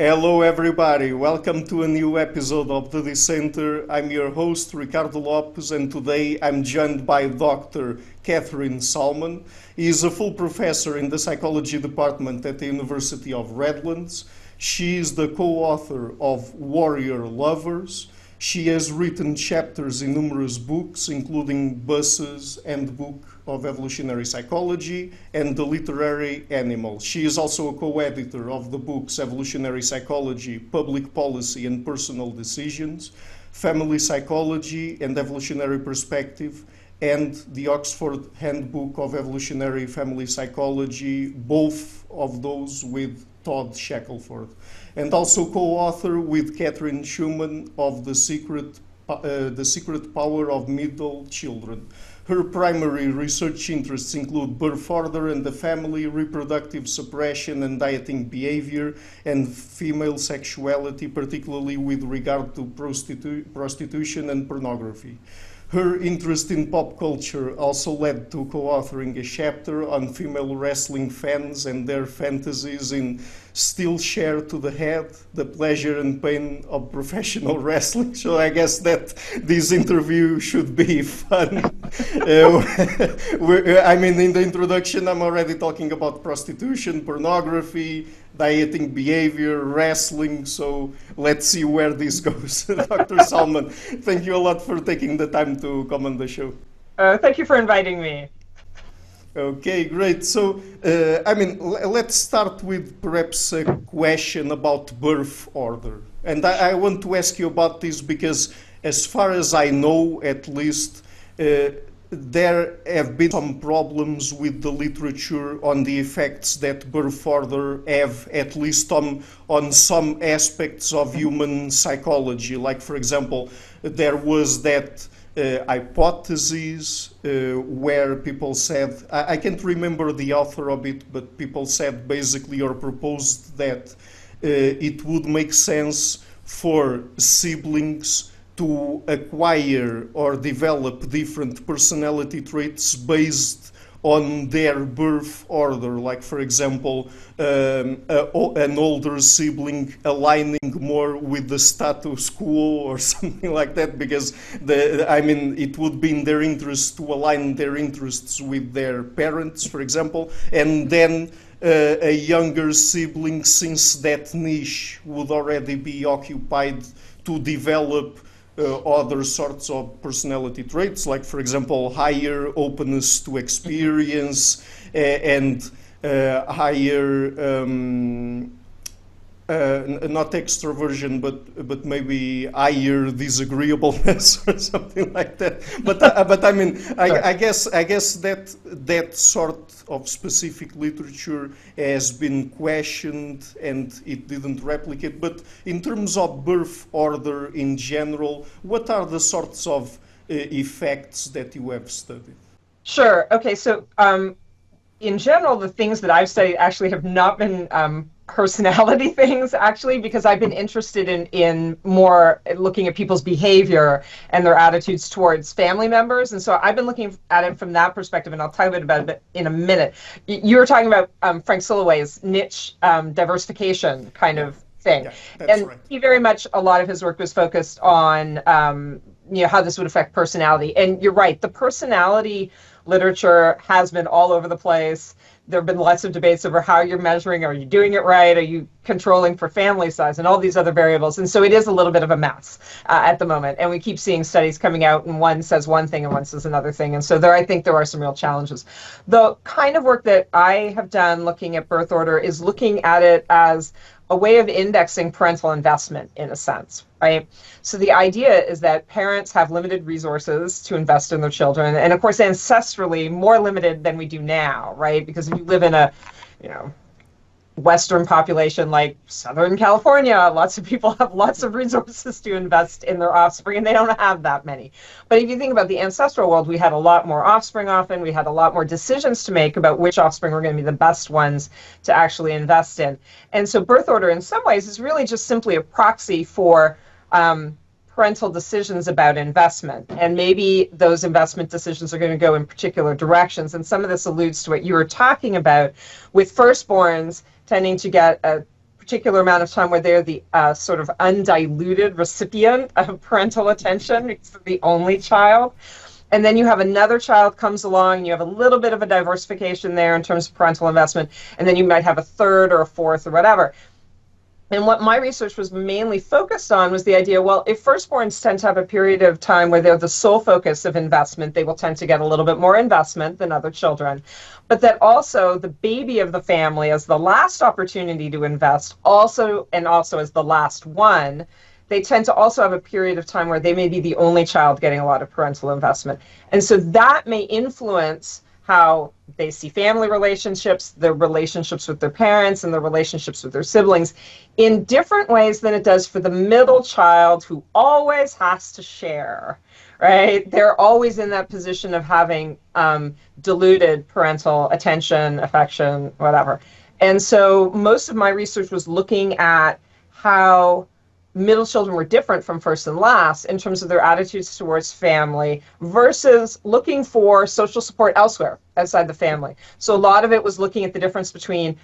Hello, everybody. Welcome to a new episode of the Dissenter. I'm your host, Ricardo Lopes, and today I'm joined by Dr. Katrin Salmon. He is a full professor in the psychology department at the University of Redlands. She is the co-author of Warrior Lovers. She has written chapters in numerous books, including Buss's Handbook of Evolutionary Psychology and The Literary Animal. She is also a co-editor of the books Evolutionary Psychology, Public Policy and Personal Decisions, Family Psychology and Evolutionary Perspective, and the Oxford Handbook of Evolutionary Family Psychology, both of those with Todd Shackelford, and also co-author with Katrin Schuman of The Secret Power of Middle Children. Her primary research interests include birth order and the family, reproductive suppression and dieting behavior, and female sexuality, particularly with regard to prostitution and pornography. Her interest in pop culture also led to co-authoring a chapter on female wrestling fans and their fantasies in Still Share to the Head, The Pleasure and Pain of Professional Wrestling. So I guess that this interview should be fun. In the introduction, I'm already talking about prostitution, pornography, dieting behavior, wrestling, so let's see where this goes. Dr. Salmon, thank you a lot for taking the time to come on the show. Thank you for inviting me. Okay, great. So, let's start with perhaps a question about birth order. And I want to ask you about this because, as far as I know, at least, there have been some problems with the literature on the effects that birth order have, at least on some aspects of human psychology. Like, for example, there was that hypothesis where people said, I can't remember the author of it, but people said basically or proposed that it would make sense for siblings to acquire or develop different personality traits based on their birth order. Like, for example, an older sibling aligning more with the status quo or something like that, because it would be in their interest to align their interests with their parents, for example, and then a younger sibling, since that niche would already be occupied, to develop other sorts of personality traits, like, for example, higher openness to experience and higher, not extroversion, but maybe higher disagreeableness or something like that. I guess that sort of specific literature has been questioned and it didn't replicate. But in terms of birth order in general, what are the sorts of effects that you have studied? Sure. Okay. So, in general, the things that I've studied actually have not been personality things, actually, because I've been interested in more looking at people's behavior and their attitudes towards family members. And so I've been looking at it from that perspective, and I'll tell you a bit about it in a minute. You were talking about Frank Soloway's niche diversification kind of thing. Yeah, that's right. He very much, a lot of his work was focused on how this would affect personality. And you're right, the personality literature has been all over the place. There have been lots of debates over how you're measuring. Are you doing it right? Are you controlling for family size and all these other variables? And so it is a little bit of a mess at the moment. And we keep seeing studies coming out, and one says one thing and one says another thing. And so I think there are some real challenges. The kind of work that I have done looking at birth order is looking at it as a way of indexing parental investment, in a sense, right? So the idea is that parents have limited resources to invest in their children, and of course ancestrally more limited than we do now, right? Because if you live in a Western population like Southern California, lots of people have lots of resources to invest in their offspring, and they don't have that many. But if you think about the ancestral world, we had a lot more offspring often, we had a lot more decisions to make about which offspring were going to be the best ones to actually invest in. And so birth order in some ways is really just simply a proxy for parental decisions about investment. And maybe those investment decisions are going to go in particular directions. And some of this alludes to what you were talking about with firstborns tending to get a particular amount of time where they're the sort of undiluted recipient of parental attention because they're the only child. And then you have another child comes along, and you have a little bit of a diversification there in terms of parental investment, and then you might have a third or a fourth or whatever. And what my research was mainly focused on was the idea, well, if firstborns tend to have a period of time where they're the sole focus of investment, they will tend to get a little bit more investment than other children. But that also the baby of the family as the last opportunity to invest, also as the last one, they tend to also have a period of time where they may be the only child getting a lot of parental investment. And so that may influence how they see family relationships, their relationships with their parents, and their relationships with their siblings in different ways than it does for the middle child who always has to share, right? They're always in that position of having diluted parental attention, affection, whatever. And so most of my research was looking at how middle children were different from first and last in terms of their attitudes towards family versus looking for social support elsewhere outside the family. So a lot of it was looking at the difference between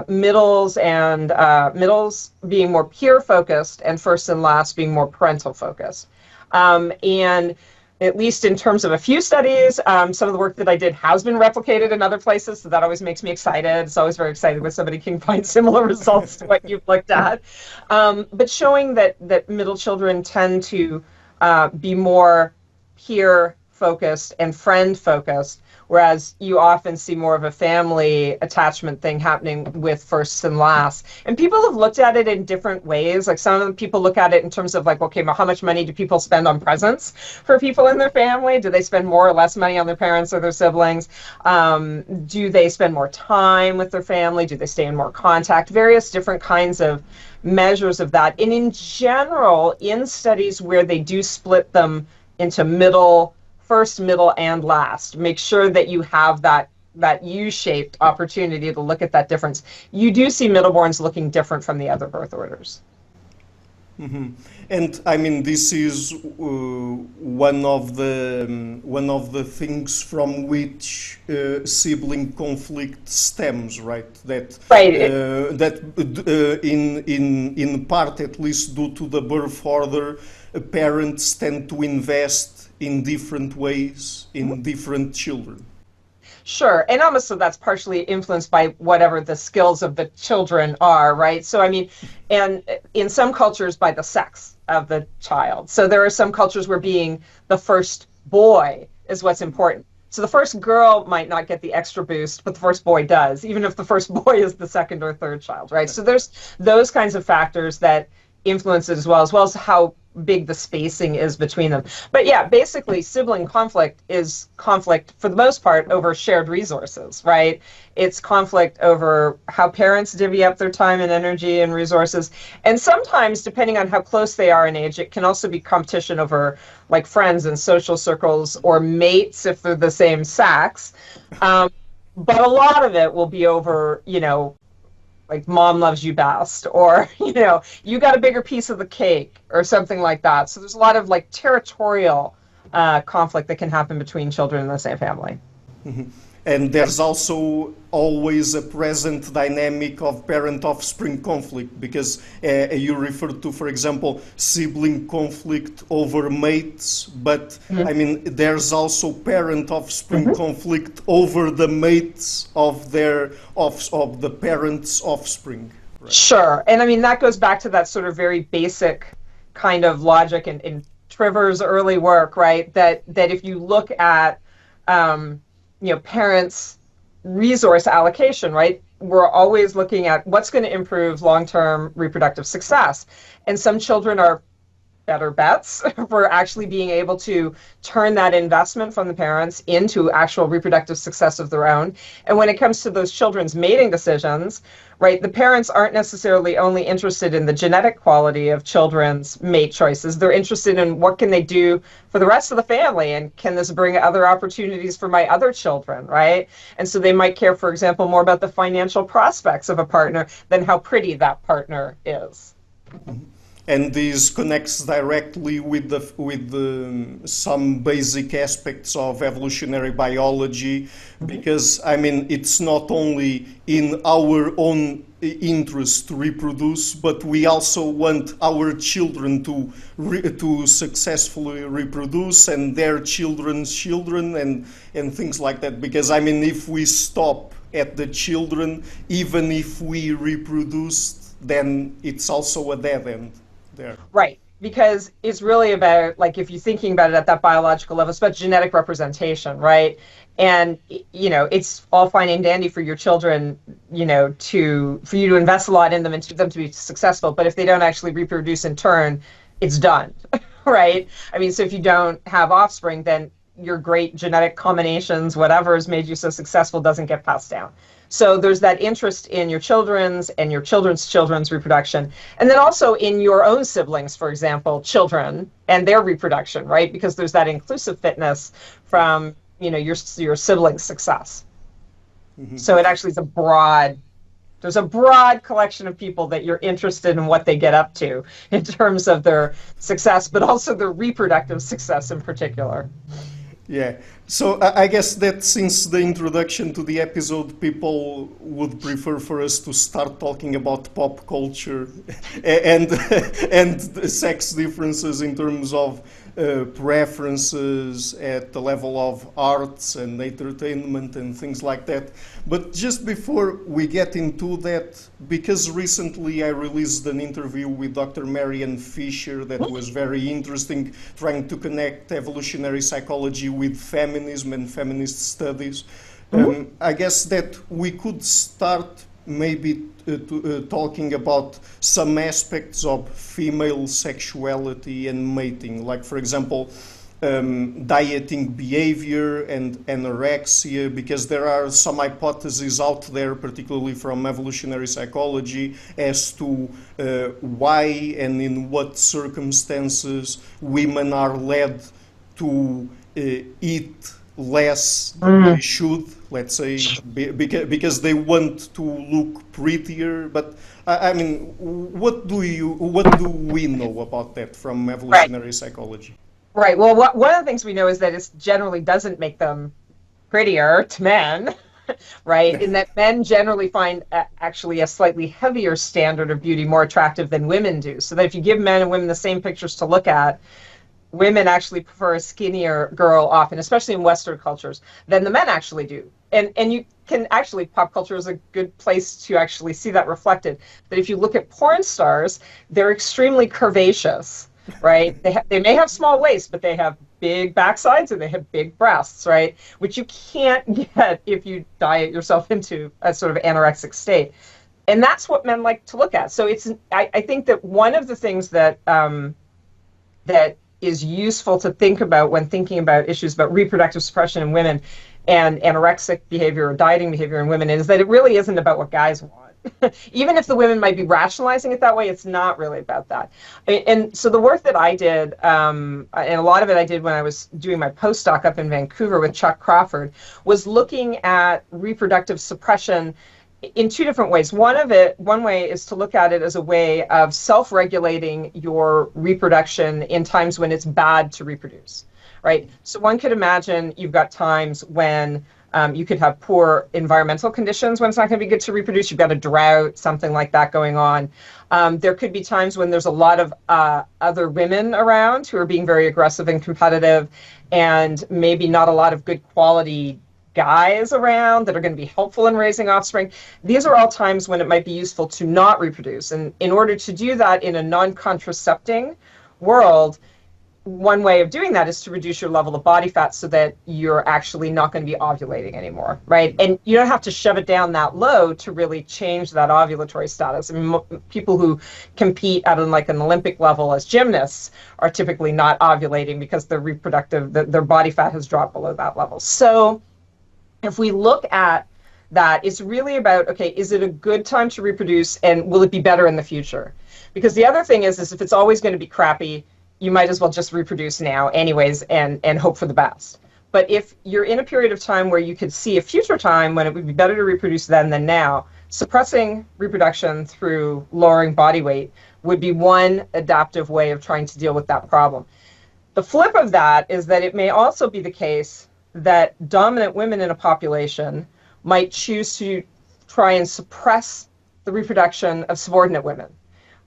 middles being more peer focused and first and last being more parental focused. And at least in terms of a few studies, some of the work that I did has been replicated in other places, so that always makes me excited. It's always very exciting when somebody can find similar results to what you've looked at. But showing that middle children tend to be more peer-focused and friend-focused, whereas you often see more of a family attachment thing happening with firsts and lasts. And people have looked at it in different ways. Like some of the people look at it in terms of like, okay, well, how much money do people spend on presents for people in their family? Do they spend more or less money on their parents or their siblings? Do they spend more time with their family? Do they stay in more contact? Various different kinds of measures of that. And in general, in studies where they do split them into first, middle, and last, make sure that you have that U-shaped opportunity to look at that difference. You do see middleborns looking different from the other birth orders. Mm-hmm. And I mean, this is one of the things from which sibling conflict stems, right? That in part, at least due to the birth order, parents tend to invest in different ways in different children. Sure, and almost so that's partially influenced by whatever the skills of the children are, right? So I mean, and in some cultures by the sex of the child. So there are some cultures where being the first boy is what's important. So the first girl might not get the extra boost, but the first boy does, even if the first boy is the second or third child, right? So there's those kinds of factors that influence it as well as how big the spacing is between them. But yeah, basically sibling conflict is conflict for the most part over shared resources, right? It's conflict over how parents divvy up their time and energy and resources. And sometimes, depending on how close they are in age, it can also be competition over like friends and social circles or mates if they're the same sex. But a lot of it will be over, like mom loves you best, or you got a bigger piece of the cake or something like that. So there's a lot of like territorial conflict that can happen between children in the same family. Mm-hmm. And there's also always a present dynamic of parent-offspring conflict, because you referred to, for example, sibling conflict over mates, but I mean, there's also parent-offspring conflict over the mates of the parents' offspring. Right? Sure, and I mean, that goes back to that sort of very basic kind of logic in Triver's early work, right? That if you look at parents' resource allocation, right? We're always looking at what's going to improve long-term reproductive success. And some children are better bets for actually being able to turn that investment from the parents into actual reproductive success of their own. And when it comes to those children's mating decisions, right, the parents aren't necessarily only interested in the genetic quality of children's mate choices. They're interested in what can they do for the rest of the family, and can this bring other opportunities for my other children, right? And so they might care, for example, more about the financial prospects of a partner than how pretty that partner is. And this connects directly with some basic aspects of evolutionary biology, because I mean it's not only in our own interest to reproduce, but we also want our children to successfully reproduce, and their children's children, and things like that. Because I mean, if we stop at the children, even if we reproduce, then it's also a dead end there. Right, because it's really about, like, if you're thinking about it at that biological level, it's about genetic representation, right? And it's all fine and dandy for your children, for you to invest a lot in them and for them to be successful, but if they don't actually reproduce in turn, it's done. Right? I mean, so if you don't have offspring, then your great genetic combinations, whatever has made you so successful, doesn't get passed down. So there's that interest in your children's and your children's children's reproduction. And then also in your own siblings, for example, children and their reproduction, right? Because there's that inclusive fitness from, your siblings' success. Mm-hmm. So it actually is there's a broad collection of people that you're interested in what they get up to in terms of their success, but also their reproductive success in particular. Yeah, so I guess that since the introduction to the episode, people would prefer for us to start talking about pop culture and sex differences in terms of preferences at the level of arts and entertainment and things like that. But just before we get into that, because recently I released an interview with Dr. Marianne Fisher that was very interesting, trying to connect evolutionary psychology with feminism and feminist studies. I guess that we could start maybe talking about some aspects of female sexuality and mating, like, for example, dieting behavior and anorexia, because there are some hypotheses out there, particularly from evolutionary psychology, as to why and in what circumstances women are led to eat less than they should, let's say, because they want to look prettier. But I mean, what do we know about that from evolutionary psychology? Right. Well, one of the things we know is that it generally doesn't make them prettier to men, right? In that men generally find actually a slightly heavier standard of beauty more attractive than women do. So that if you give men and women the same pictures to look at, women actually prefer a skinnier girl often, especially in Western cultures, than the men actually do. And you can actually, pop culture is a good place to actually see that reflected. That if you look at porn stars, they're extremely curvaceous, right? They may have small waists, but they have big backsides and they have big breasts, right? Which you can't get if you diet yourself into a sort of anorexic state. And that's what men like to look at. So I think that one of the things that that is useful to think about when thinking about issues about reproductive suppression in women and anorexic behavior or dieting behavior in women is that it really isn't about what guys want. Even if the women might be rationalizing it that way, it's not really about that. And so the work that I did, and a lot of it I did when I was doing my postdoc up in Vancouver with Chuck Crawford, was looking at reproductive suppression in two different ways. One way is to look at it as a way of self-regulating your reproduction in times when it's bad to reproduce, right? So one could imagine you've got times when you could have poor environmental conditions when it's not going to be good to reproduce. You've got a drought, something like that going on. There could be times when there's a lot of other women around who are being very aggressive and competitive, and maybe not a lot of good quality guys around that are going to be helpful in raising offspring. These are all times when it might be useful to not reproduce. And in order to do that in a non-contracepting world, one way of doing that is to reduce your level of body fat so that you're actually not going to be ovulating anymore, right? And you don't have to shove it down that low to really change that ovulatory status. I mean, people who compete at an Olympic level as gymnasts are typically not ovulating because their body fat has dropped below that level. So if we look at that, it's really about, okay, is it a good time to reproduce, and will it be better in the future? Because the other thing is if it's always going to be crappy, you might as well just reproduce now anyways and hope for the best. But if you're in a period of time where you could see a future time when it would be better to reproduce then than now, suppressing reproduction through lowering body weight would be one adaptive way of trying to deal with that problem. The flip of that is that it may also be the case that dominant women in a population might choose to try and suppress the reproduction of subordinate women,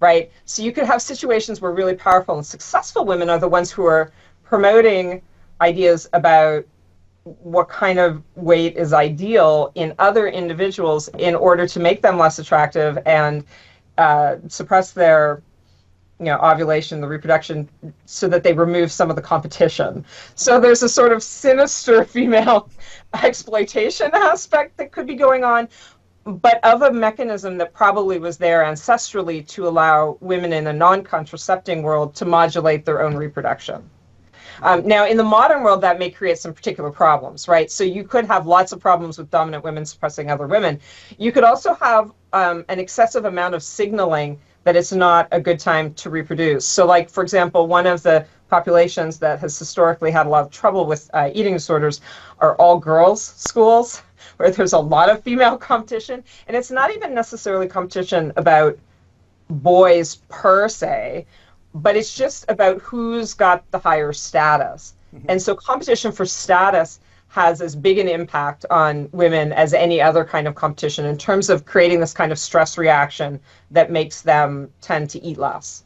right? So you could have situations where really powerful and successful women are the ones who are promoting ideas about what kind of weight is ideal in other individuals in order to make them less attractive and suppress their ovulation, the reproduction, so that they remove some of the competition. So there's a sort of sinister female exploitation aspect that could be going on, but of a mechanism that probably was there ancestrally to allow women in a non-contracepting world to modulate their own reproduction. Now, in the modern world, that may create some particular problems, right? So you could have lots of problems with dominant women suppressing other women. You could also have an excessive amount of signaling that it's not a good time to reproduce. So like, for example, one of the populations that has historically had a lot of trouble with eating disorders are all girls schools, where there's a lot of female competition. And it's not even necessarily competition about boys per se, but it's just about who's got the higher status. And so competition for status has as big an impact on women as any other kind of competition in terms of creating this kind of stress reaction that makes them tend to eat less.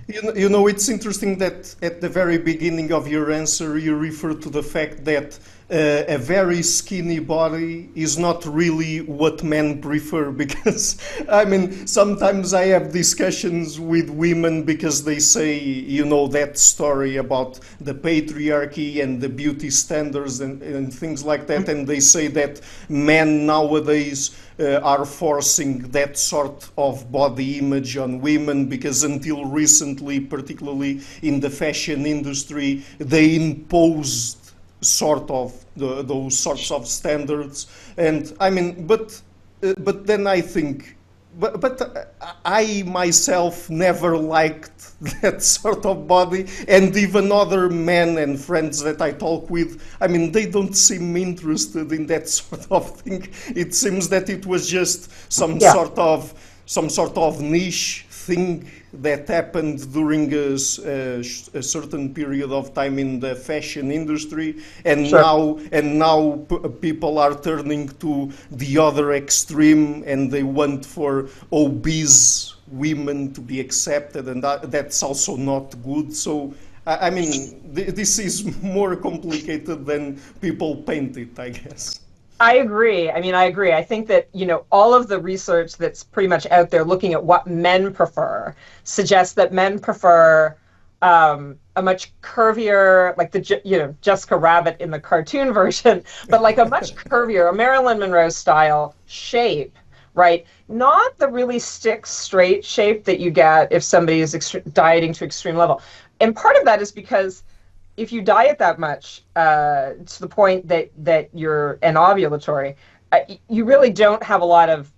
You know, it's interesting that at the very beginning of your answer, you refer to the fact that a very skinny body is not really what men prefer, because, I mean, sometimes I have discussions with women because they say, you know, that story about the patriarchy and the beauty standards and things like that, and they say that men nowadays are forcing that sort of body image on women because until recently, particularly in the fashion industry, they imposed sort of those sorts of standards. And I mean, but then I think, but I myself never liked that sort of body, and even other men and friends that I talk with, I mean, they don't seem interested in that sort of thing. It seems that it was just some sort of niche thing that happened during a certain period of time in the fashion industry, and now people are turning to the other extreme, and they want for obese women to be accepted, and that's also not good. So I mean, this is more complicated than people paint it, I guess. I agree. I mean, I agree. I think that, you know, all of the research that's pretty much out there looking at what men prefer suggests that men prefer a much curvier, like Jessica Rabbit in the cartoon version, but like a much curvier, a Marilyn Monroe style shape, right? Not the really stick straight shape that you get if somebody is dieting to extreme level. And part of that is because if you diet that much to the point that you're anovulatory, you really don't have a lot of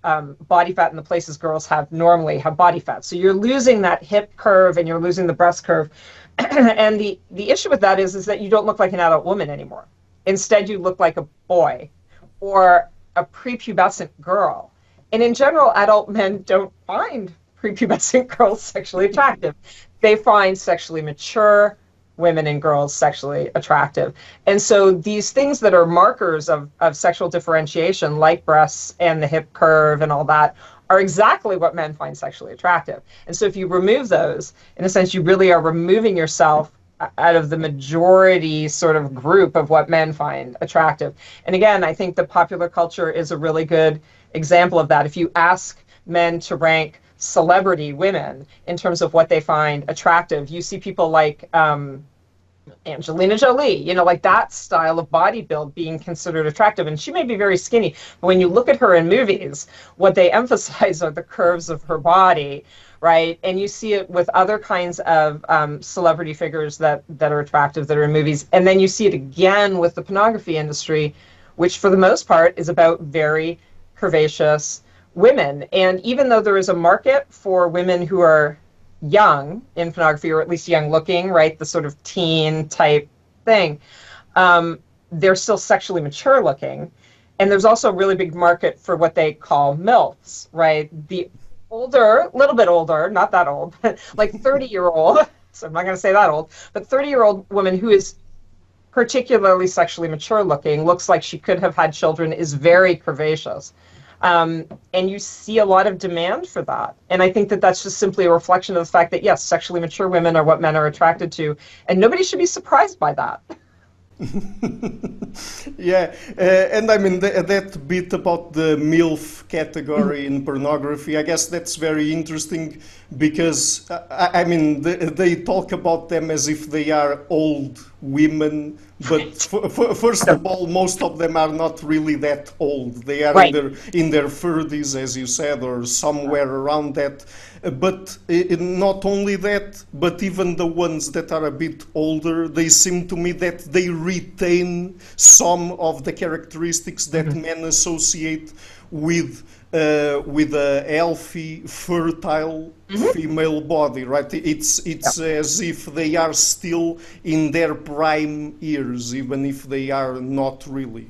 body fat in the places girls normally have body fat. So you're losing that hip curve and you're losing the breast curve. And the issue with that is that you don't look like an adult woman anymore. Instead, you look like a boy or a prepubescent girl. And in general, adult men don't find prepubescent girls sexually attractive. They find sexually mature women and girls sexually attractive. And so these things that are markers of sexual differentiation, like breasts and the hip curve and all that, are exactly what men find sexually attractive. And so if you remove those, in a sense, you really are removing yourself out of the majority sort of group of what men find attractive. And again, I think the popular culture is a really good example of that. If you ask men to rank celebrity women in terms of what they find attractive, you see people like Angelina Jolie, you know, like that style of body build being considered attractive. And she may be very skinny, but when you look at her in movies, what they emphasize are the curves of her body, right? And you see it with other kinds of celebrity figures that are attractive that are in movies. And then you see it again with the pornography industry, which for the most part is about very curvaceous women. And even though there is a market for women who are young in pornography, or at least young looking, right, the sort of teen type thing, they're still sexually mature looking. And there's also a really big market for what they call MILFs, right? The older, a little bit older, not that old, but like 30-year-old, so I'm not going to say that old, but 30-year-old woman who is particularly sexually mature looking, looks like she could have had children, is very curvaceous. And you see a lot of demand for that. And I think that that's just simply a reflection of the fact that, yes, sexually mature women are what men are attracted to. And nobody should be surprised by that. Yeah, and I mean that bit about the MILF category in pornography, I guess that's very interesting because I mean they talk about them as if they are old women, but first of all, most of them are not really that old. They are Right. in their 30s, as you said, or somewhere around that. But not only that, but even the ones that are a bit older, they seem to me that they retain some of the characteristics that men associate with a healthy, fertile female body, right? It's as if they are still in their prime years, even if they are not really.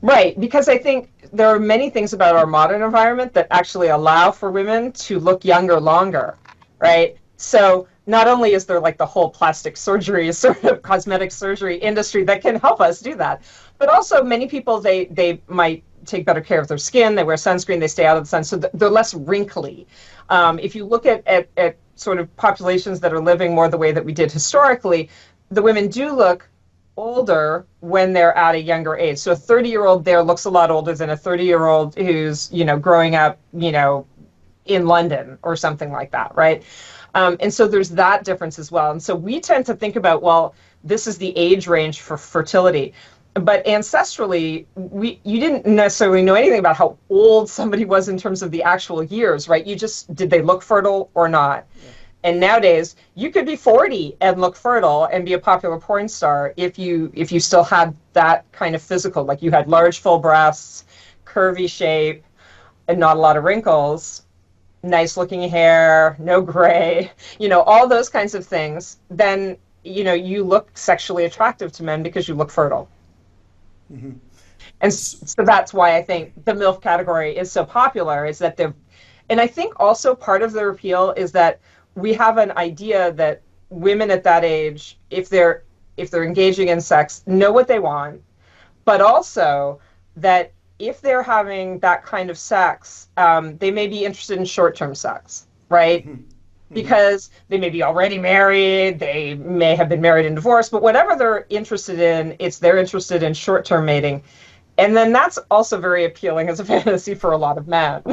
Right, because I think there are many things about our modern environment that actually allow for women to look younger longer, right? So not only is there like the whole plastic surgery, sort of cosmetic surgery industry that can help us do that, but also many people, they might take better care of their skin, they wear sunscreen, they stay out of the sun, so they're less wrinkly. If you look at sort of populations that are living more the way that we did historically, the women do look older when they're at a younger age. So a 30-year-old there looks a lot older than a 30-year-old who's, growing up, in London or something like that, right? And so there's that difference as well. And so we tend to think about, well, this is the age range for fertility. But ancestrally, you didn't necessarily know anything about how old somebody was in terms of the actual years, right? You just, did they look fertile or not? Yeah. And nowadays, you could be 40 and look fertile and be a popular porn star if you still had that kind of physical, like you had large, full breasts, curvy shape, and not a lot of wrinkles, nice looking hair, no gray, all those kinds of things. Then, you look sexually attractive to men because you look fertile. Mm-hmm. And so that's why I think the MILF category is so popular, is that and I think also part of their appeal is that we have an idea that women at that age, if they're engaging in sex, know what they want, but also that if they're having that kind of sex, they may be interested in short-term sex, right? Mm-hmm. Because they may be already married, they may have been married and divorced, but whatever they're interested in, they're interested in short-term mating. And then that's also very appealing as a fantasy for a lot of men.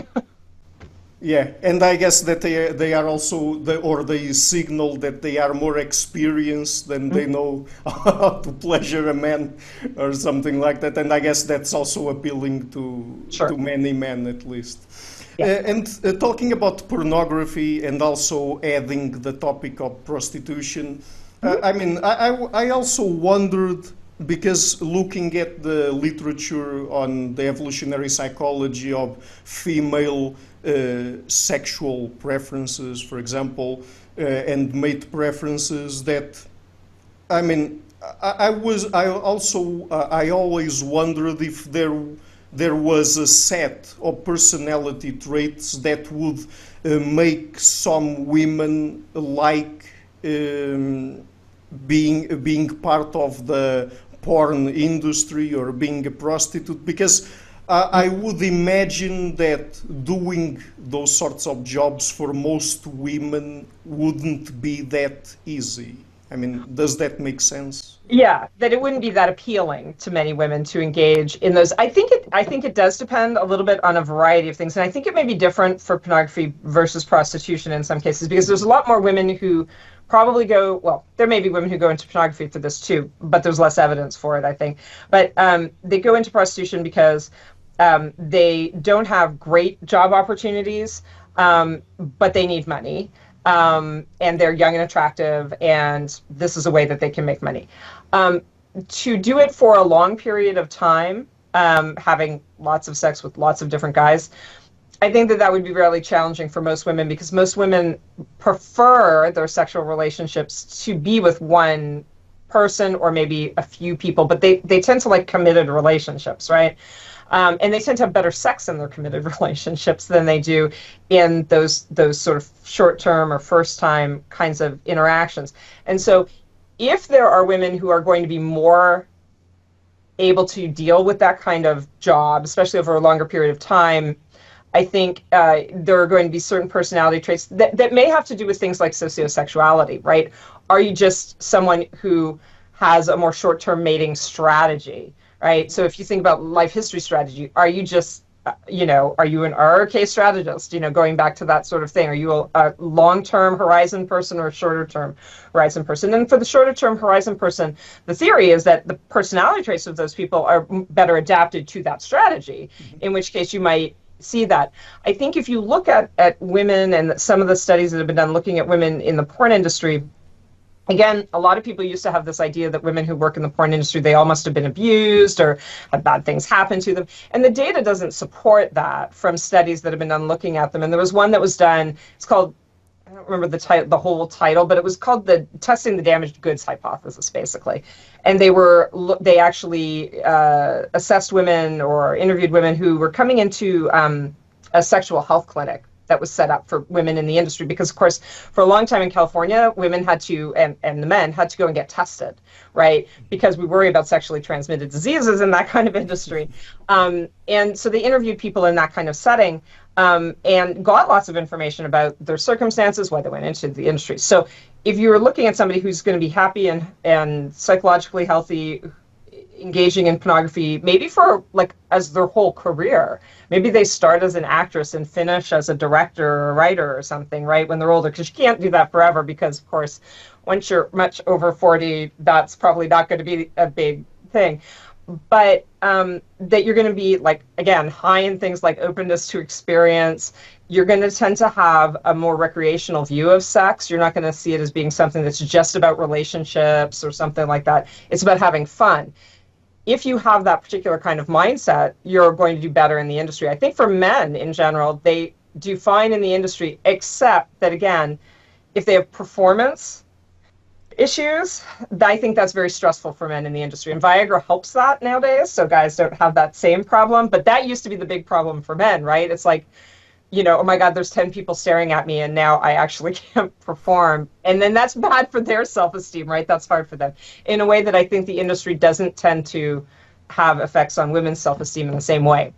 Yeah, and I guess that they are also, they signal that they are more experienced than they know how to pleasure a man or something like that. And I guess that's also appealing to many men, at least. Yeah. And talking about pornography and also adding the topic of prostitution, I also wondered, because looking at the literature on the evolutionary psychology of female sexual preferences, for example, and mate preferences, that I always wondered if there was a set of personality traits that would make some women like being part of the porn industry or being a prostitute, because I would imagine that doing those sorts of jobs for most women wouldn't be that easy. Does that make sense? Yeah, that it wouldn't be that appealing to many women to engage in those. I think it does depend a little bit on a variety of things, and I think it may be different for pornography versus prostitution in some cases, because there's a lot more women who probably go, well, there may be women who go into pornography for this too, but there's less evidence for it, I think. But they go into prostitution because they don't have great job opportunities, but they need money. And they're young and attractive, and this is a way that they can make money. To do it for a long period of time, having lots of sex with lots of different guys, I think that would be really challenging for most women, because most women prefer their sexual relationships to be with one person or maybe a few people, but they tend to like committed relationships, right? And they tend to have better sex in their committed relationships than they do in those sort of short-term or first-time kinds of interactions. And so if there are women who are going to be more able to deal with that kind of job, especially over a longer period of time, I think there are going to be certain personality traits that may have to do with things like sociosexuality, right? Are you just someone who has a more short-term mating strategy, right? So if you think about life history strategy, are you just, are you an RRK strategist, going back to that sort of thing? Are you a long-term horizon person or a shorter-term horizon person? And for the shorter-term horizon person, the theory is that the personality traits of those people are better adapted to that strategy, in which case you might see that. I think if you look at women and some of the studies that have been done looking at women in the porn industry, again, a lot of people used to have this idea that women who work in the porn industry, they all must have been abused or had bad things happen to them. And the data doesn't support that from studies that have been done looking at them. And there was one that was done, it's called, I don't remember the whole title, but it was called the Testing the Damaged Goods Hypothesis, basically. And they actually assessed women or interviewed women who were coming into a sexual health clinic that was set up for women in the industry, because of course for a long time in California, women had to, and the men had to go and get tested, right? Because we worry about sexually transmitted diseases in that kind of industry. And so they interviewed people in that kind of setting and got lots of information about their circumstances, why they went into the industry. So if you're looking at somebody who's going to be happy and psychologically healthy, engaging in pornography, maybe for as their whole career. Maybe they start as an actress and finish as a director or a writer or something, right, when they're older, because you can't do that forever, because of course, once you're much over 40, that's probably not going to be a big thing. But that you're going to be, again, high in things like openness to experience. You're going to tend to have a more recreational view of sex. You're not going to see it as being something that's just about relationships or something like that. It's about having fun. If you have that particular kind of mindset, you're going to do better in the industry. I think for men in general, they do fine in the industry, except that, again, if they have performance issues, I think that's very stressful for men in the industry. And Viagra helps that nowadays, so guys don't have that same problem. But that used to be the big problem for men, right? It's like, oh my God, there's 10 people staring at me and now I actually can't perform. And then that's bad for their self-esteem, right? That's hard for them. In a way that I think the industry doesn't tend to have effects on women's self-esteem in the same way.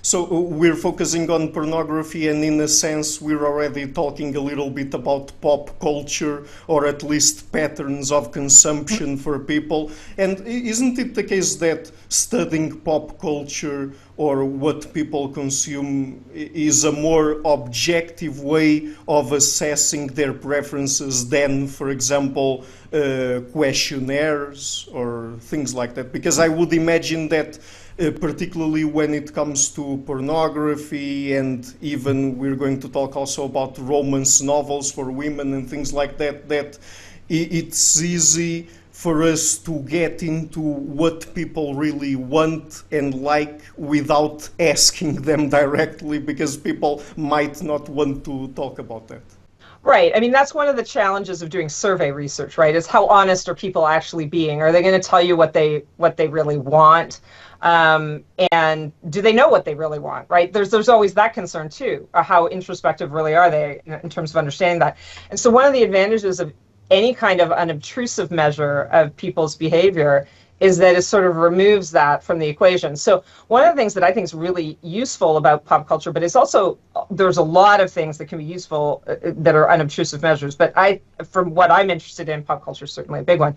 So we're focusing on pornography, and in a sense we're already talking a little bit about pop culture, or at least patterns of consumption for people. And isn't it the case that studying pop culture or what people consume is a more objective way of assessing their preferences than, for example, questionnaires or things like that? Because I would imagine that particularly when it comes to pornography, and even we're going to talk also about romance novels for women and things like that, that it's easy for us to get into what people really want and like without asking them directly, because people might not want to talk about that. Right. I mean, that's one of the challenges of doing survey research, right? Is how honest are people actually being? Are they going to tell you what they really want? And do they know what they really want, right? There's always that concern too. How introspective really are they in terms of understanding that? And so one of the advantages of any kind of unobtrusive measure of people's behavior is that it sort of removes that from the equation. So one of the things that I think is really useful about pop culture, but it's also, there's a lot of things that can be useful that are unobtrusive measures, but from what I'm interested in, pop culture is certainly a big one,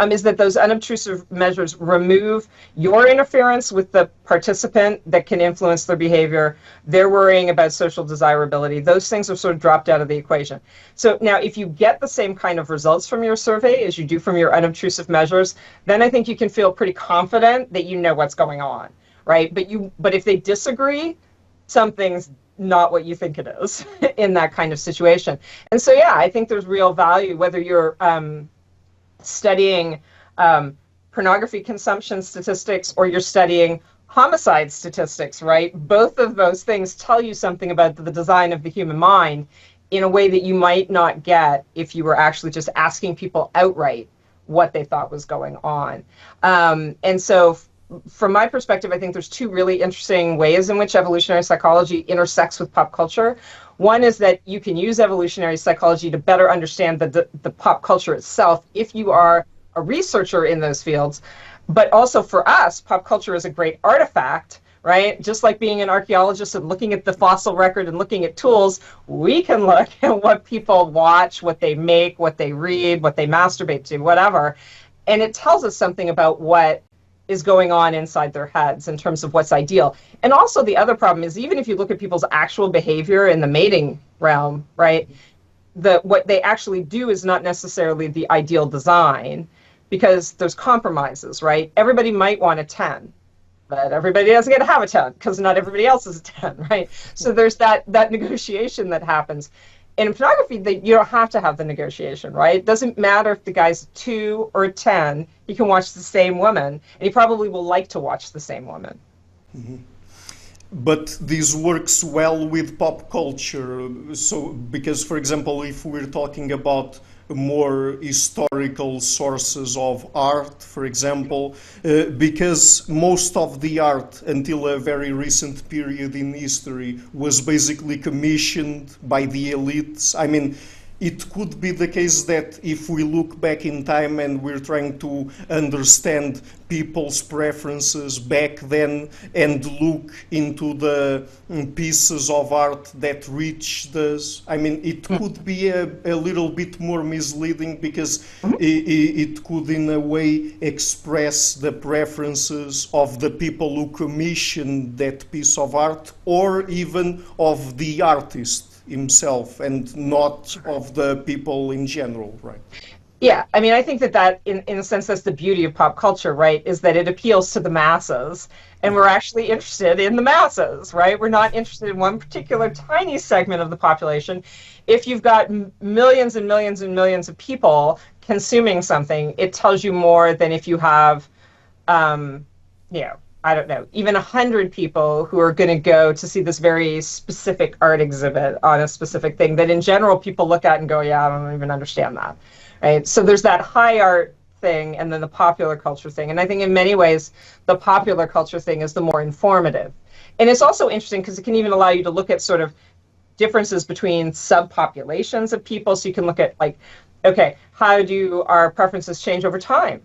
is that those unobtrusive measures remove your interference with the participant that can influence their behavior. They're worrying about social desirability. Those things are sort of dropped out of the equation. So now if you get the same kind of results from your survey as you do from your unobtrusive measures, then I think you can feel pretty confident that you know what's going on, right? But if they disagree, something's not what you think it is in that kind of situation. And so, yeah, I think there's real value, whether you're studying pornography consumption statistics or you're studying homicide statistics, right? Both of those things tell you something about the design of the human mind in a way that you might not get if you were actually just asking people outright what they thought was going on. And so from my perspective, I think there's two really interesting ways in which evolutionary psychology intersects with pop culture. One is that you can use evolutionary psychology to better understand the pop culture itself if you are a researcher in those fields. But also for us, pop culture is a great artifact, right? Just like being an archaeologist and looking at the fossil record and looking at tools, we can look at what people watch, what they make, what they read, what they masturbate to, whatever. And it tells us something about what is going on inside their heads in terms of what's ideal. And also the other problem is, even if you look at people's actual behavior in the mating realm, right, what they actually do is not necessarily the ideal design, because there's compromises, right? Everybody might want a 10, but everybody doesn't get to have a 10 because not everybody else is a 10, right? So there's that negotiation that happens. And in pornography, you don't have to have the negotiation, right? It doesn't matter if the guy's a 2 or a 10, he can watch the same woman, and he probably will like to watch the same woman. Mm-hmm. But this works well with pop culture. So, because, for example, if we're talking about more historical sources of art, for example, because most of the art until a very recent period in history was basically commissioned by the elites. I mean, it could be the case that if we look back in time and we're trying to understand people's preferences back then and look into the pieces of art that reached us, I mean, it could be a little bit more misleading, because it could in a way express the preferences of the people who commissioned that piece of art, or even of the artist himself, and not of the people in general, right? Yeah, I mean, I think that in a sense, that's the beauty of pop culture, right, is that it appeals to the masses, and we're actually interested in the masses, right? We're not interested in one particular tiny segment of the population. If you've got millions and millions and millions of people consuming something, it tells you more than if you have, I don't know, even 100 people who are going to go to see this very specific art exhibit on a specific thing that in general people look at and go, yeah, I don't even understand that, right? So there's that high art thing and then the popular culture thing. And I think in many ways, the popular culture thing is the more informative. And it's also interesting because it can even allow you to look at sort of differences between subpopulations of people. So you can look at, like, okay, how do our preferences change over time?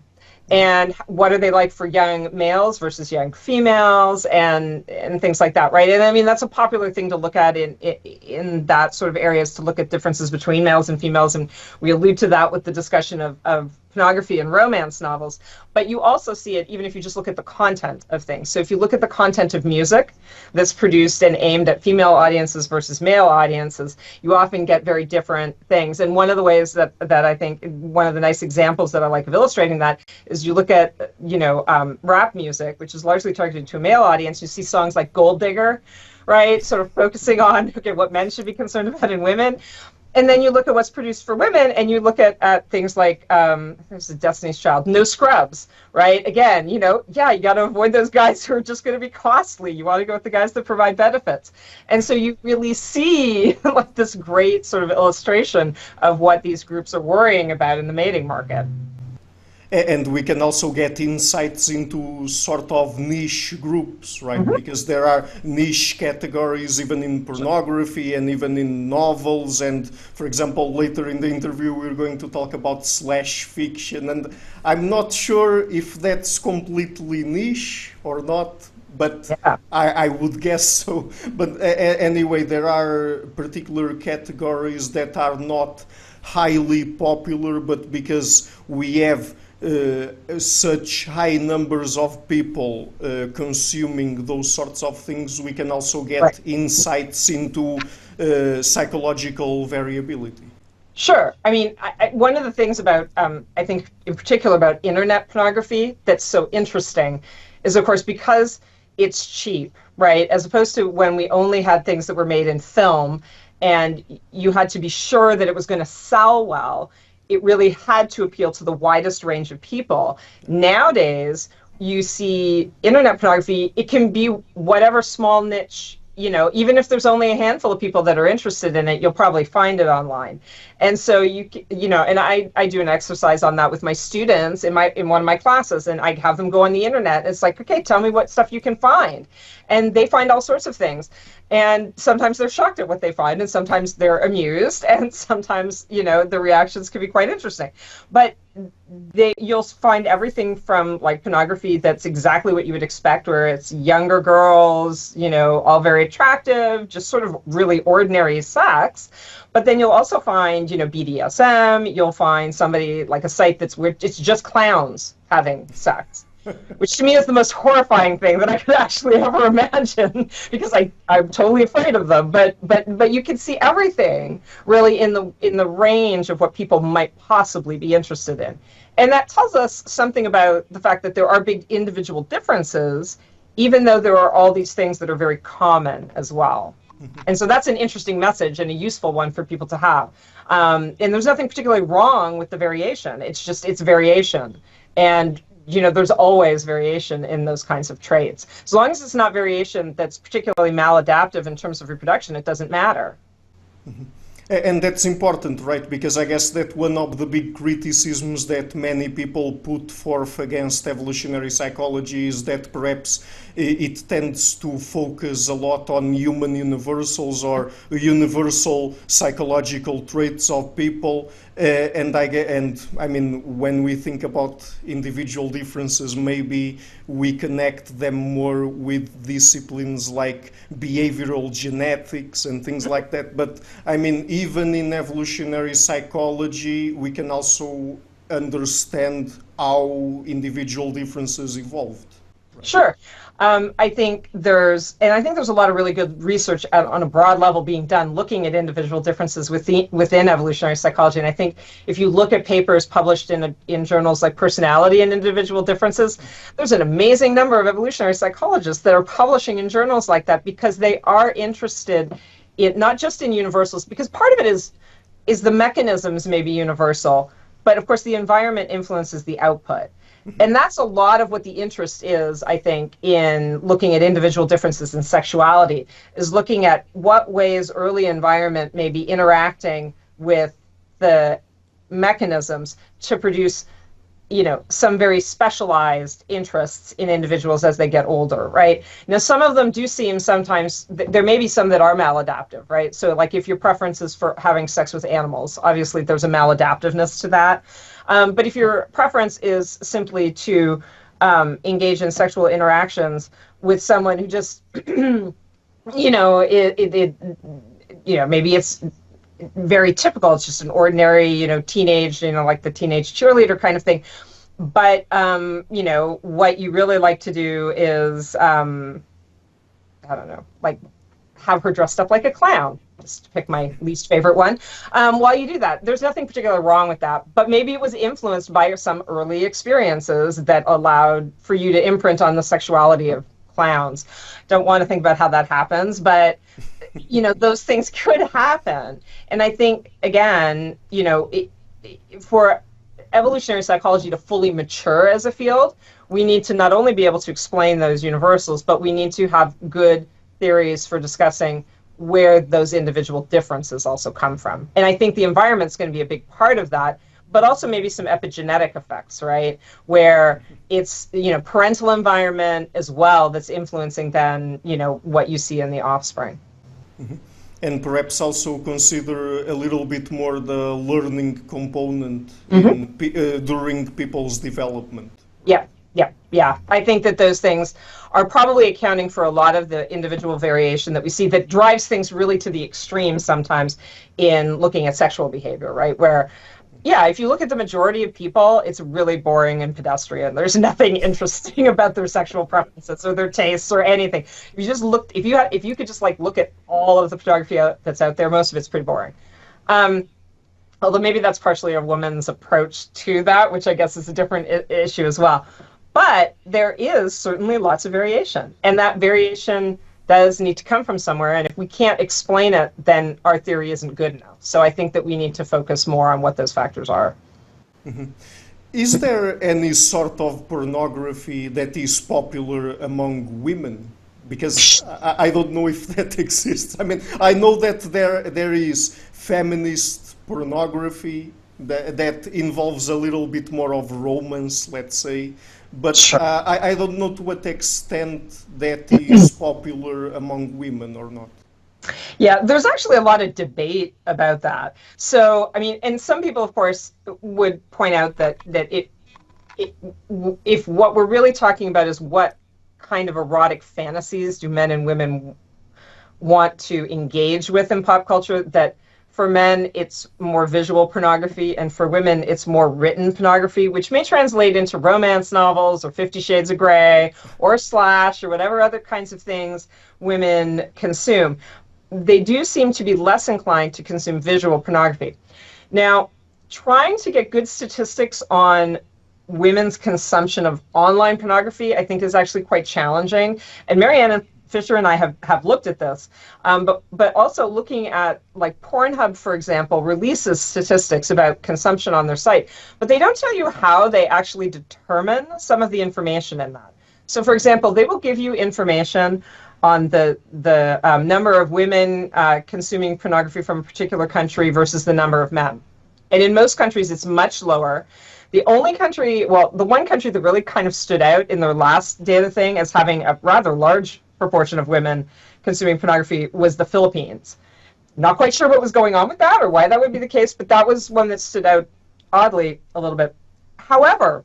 And what are they like for young males versus young females, and things like that, right? And I mean, that's a popular thing to look at in that sort of areas, to look at differences between males and females. And we allude to that with the discussion of pornography and romance novels. But you also see it even if you just look at the content of things. So if you look at the content of music that's produced and aimed at female audiences versus male audiences, you often get very different things. And one of the ways that I think, one of the nice examples that I like of illustrating that is you look at, rap music, which is largely targeted to a male audience. You see songs like Gold Digger, right? Sort of focusing on, okay, what men should be concerned about in women. And then you look at what's produced for women, and you look at things like, there's a Destiny's Child, No Scrubs, right? Again, you got to avoid those guys who are just going to be costly. You want to go with the guys that provide benefits. And so you really see like this great sort of illustration of what these groups are worrying about in the mating market. And we can also get insights into sort of niche groups, right? Mm-hmm. Because there are niche categories even in pornography and even in novels. And for example, later in the interview, we're going to talk about slash fiction. And I'm not sure if that's completely niche or not, but yeah. I would guess so. But anyway, there are particular categories that are not highly popular, but because we have such high numbers of people consuming those sorts of things, we can also get insights into psychological variability. Sure. I mean, one of the things about, I think in particular about internet pornography that's so interesting is, of course, because it's cheap, right? As opposed to when we only had things that were made in film and you had to be sure that it was going to sell well. It really had to appeal to the widest range of people. Nowadays, you see internet pornography, it can be whatever small niche even if there's only a handful of people that are interested in it, you'll probably find it online. And so and I do an exercise on that with my students in one of my classes, and I have them go on the internet. It's like, okay, tell me what stuff you can find. And they find all sorts of things. And sometimes they're shocked at what they find, and sometimes they're amused, and sometimes, the reactions can be quite interesting. But you'll find everything from like pornography that's exactly what you would expect, where it's younger girls, all very attractive, just sort of really ordinary sex. But then you'll also find, BDSM, you'll find somebody like a site that's where it's just clowns having sex. Which to me is the most horrifying thing that I could actually ever imagine, because I'm totally afraid of them. But you can see everything really in the range of what people might possibly be interested in. And that tells us something about the fact that there are big individual differences, even though there are all these things that are very common as well. And so that's an interesting message and a useful one for people to have. And there's nothing particularly wrong with the variation. It's variation. And there's always variation in those kinds of traits. As long as it's not variation that's particularly maladaptive in terms of reproduction, it doesn't matter. Mm-hmm. And that's important, right? Because I guess that one of the big criticisms that many people put forth against evolutionary psychology is that perhaps it tends to focus a lot on human universals or universal psychological traits of people. And I mean, when we think about individual differences, maybe we connect them more with disciplines like behavioral genetics and things like that. But I mean, even in evolutionary psychology, we can also understand how individual differences evolved. Right? Sure. I think there's a lot of really good research on a broad level being done looking at individual differences within evolutionary psychology. And I think if you look at papers published in journals like Personality and Individual Differences, there's an amazing number of evolutionary psychologists that are publishing in journals like that, because they are interested in not just in universals, because part of it is the mechanisms may be universal, but of course the environment influences the output. And that's a lot of what the interest is, I think, in looking at individual differences in sexuality, is looking at what ways early environment may be interacting with the mechanisms to produce, some very specialized interests in individuals as they get older, right? Now, some of them do seem sometimes, there may be some that are maladaptive, right? So like if your preference is for having sex with animals, obviously there's a maladaptiveness to that. But if your preference is simply to engage in sexual interactions with someone who just, maybe it's very typical. It's just an ordinary, teenage, like the teenage cheerleader kind of thing. But, what you really like to do is, like have her dressed up like a clown, just to pick my least favorite one. While you do that, there's nothing particularly wrong with that. But maybe it was influenced by some early experiences that allowed for you to imprint on the sexuality of clowns. Don't want to think about how that happens, but those things could happen. And I think, again, for evolutionary psychology to fully mature as a field, we need to not only be able to explain those universals, but we need to have good theories for discussing where those individual differences also come from. And I think the environment's going to be a big part of that, but also maybe some epigenetic effects, right? Where it's, parental environment as well that's influencing then, what you see in the offspring. Mm-hmm. And perhaps also consider a little bit more the learning component during people's development. Yeah. I think that those things are probably accounting for a lot of the individual variation that we see that drives things really to the extreme sometimes in looking at sexual behavior, right? Where, if you look at the majority of people, it's really boring and pedestrian. There's nothing interesting about their sexual preferences or their tastes or anything. If you just look, if you could just like look at all of the photography that's out there, most of it's pretty boring. Although maybe that's partially a woman's approach to that, which I guess is a different issue as well. But there is certainly lots of variation, and that variation does need to come from somewhere. And if we can't explain it, then our theory isn't good enough. So I think that we need to focus more on what those factors are. Mm-hmm. Is there any sort of pornography that is popular among women Because I don't know if that exists. I mean, I know that there is feminist pornography that involves a little bit more of romance, let's say, but Sure. I don't know to what extent that is popular among women or not. Yeah, there's actually a lot of debate about that. So, I mean, and some people, of course, would point out it if what we're really talking about is what kind of erotic fantasies do men and women want to engage with in pop culture, that for men it's more visual pornography and for women it's more written pornography, which may translate into romance novels or 50 Shades of Grey or Slash or whatever other kinds of things women consume. They do seem to be less inclined to consume visual pornography. Now, trying to get good statistics on women's consumption of online pornography, I think, is actually quite challenging. And Marianne Fisher and I have looked at this, but also looking at, like, Pornhub, for example, releases statistics about consumption on their site, but they don't tell you how they actually determine some of the information in that. So, for example, they will give you information on the number of women consuming pornography from a particular country versus the number of men. And in most countries, it's much lower. The only country, well, the one country that really kind of stood out in their last data thing as having a rather large proportion of women consuming pornography was the Philippines. Not quite sure what was going on with that or why that would be the case, but that was one that stood out oddly a little bit. However,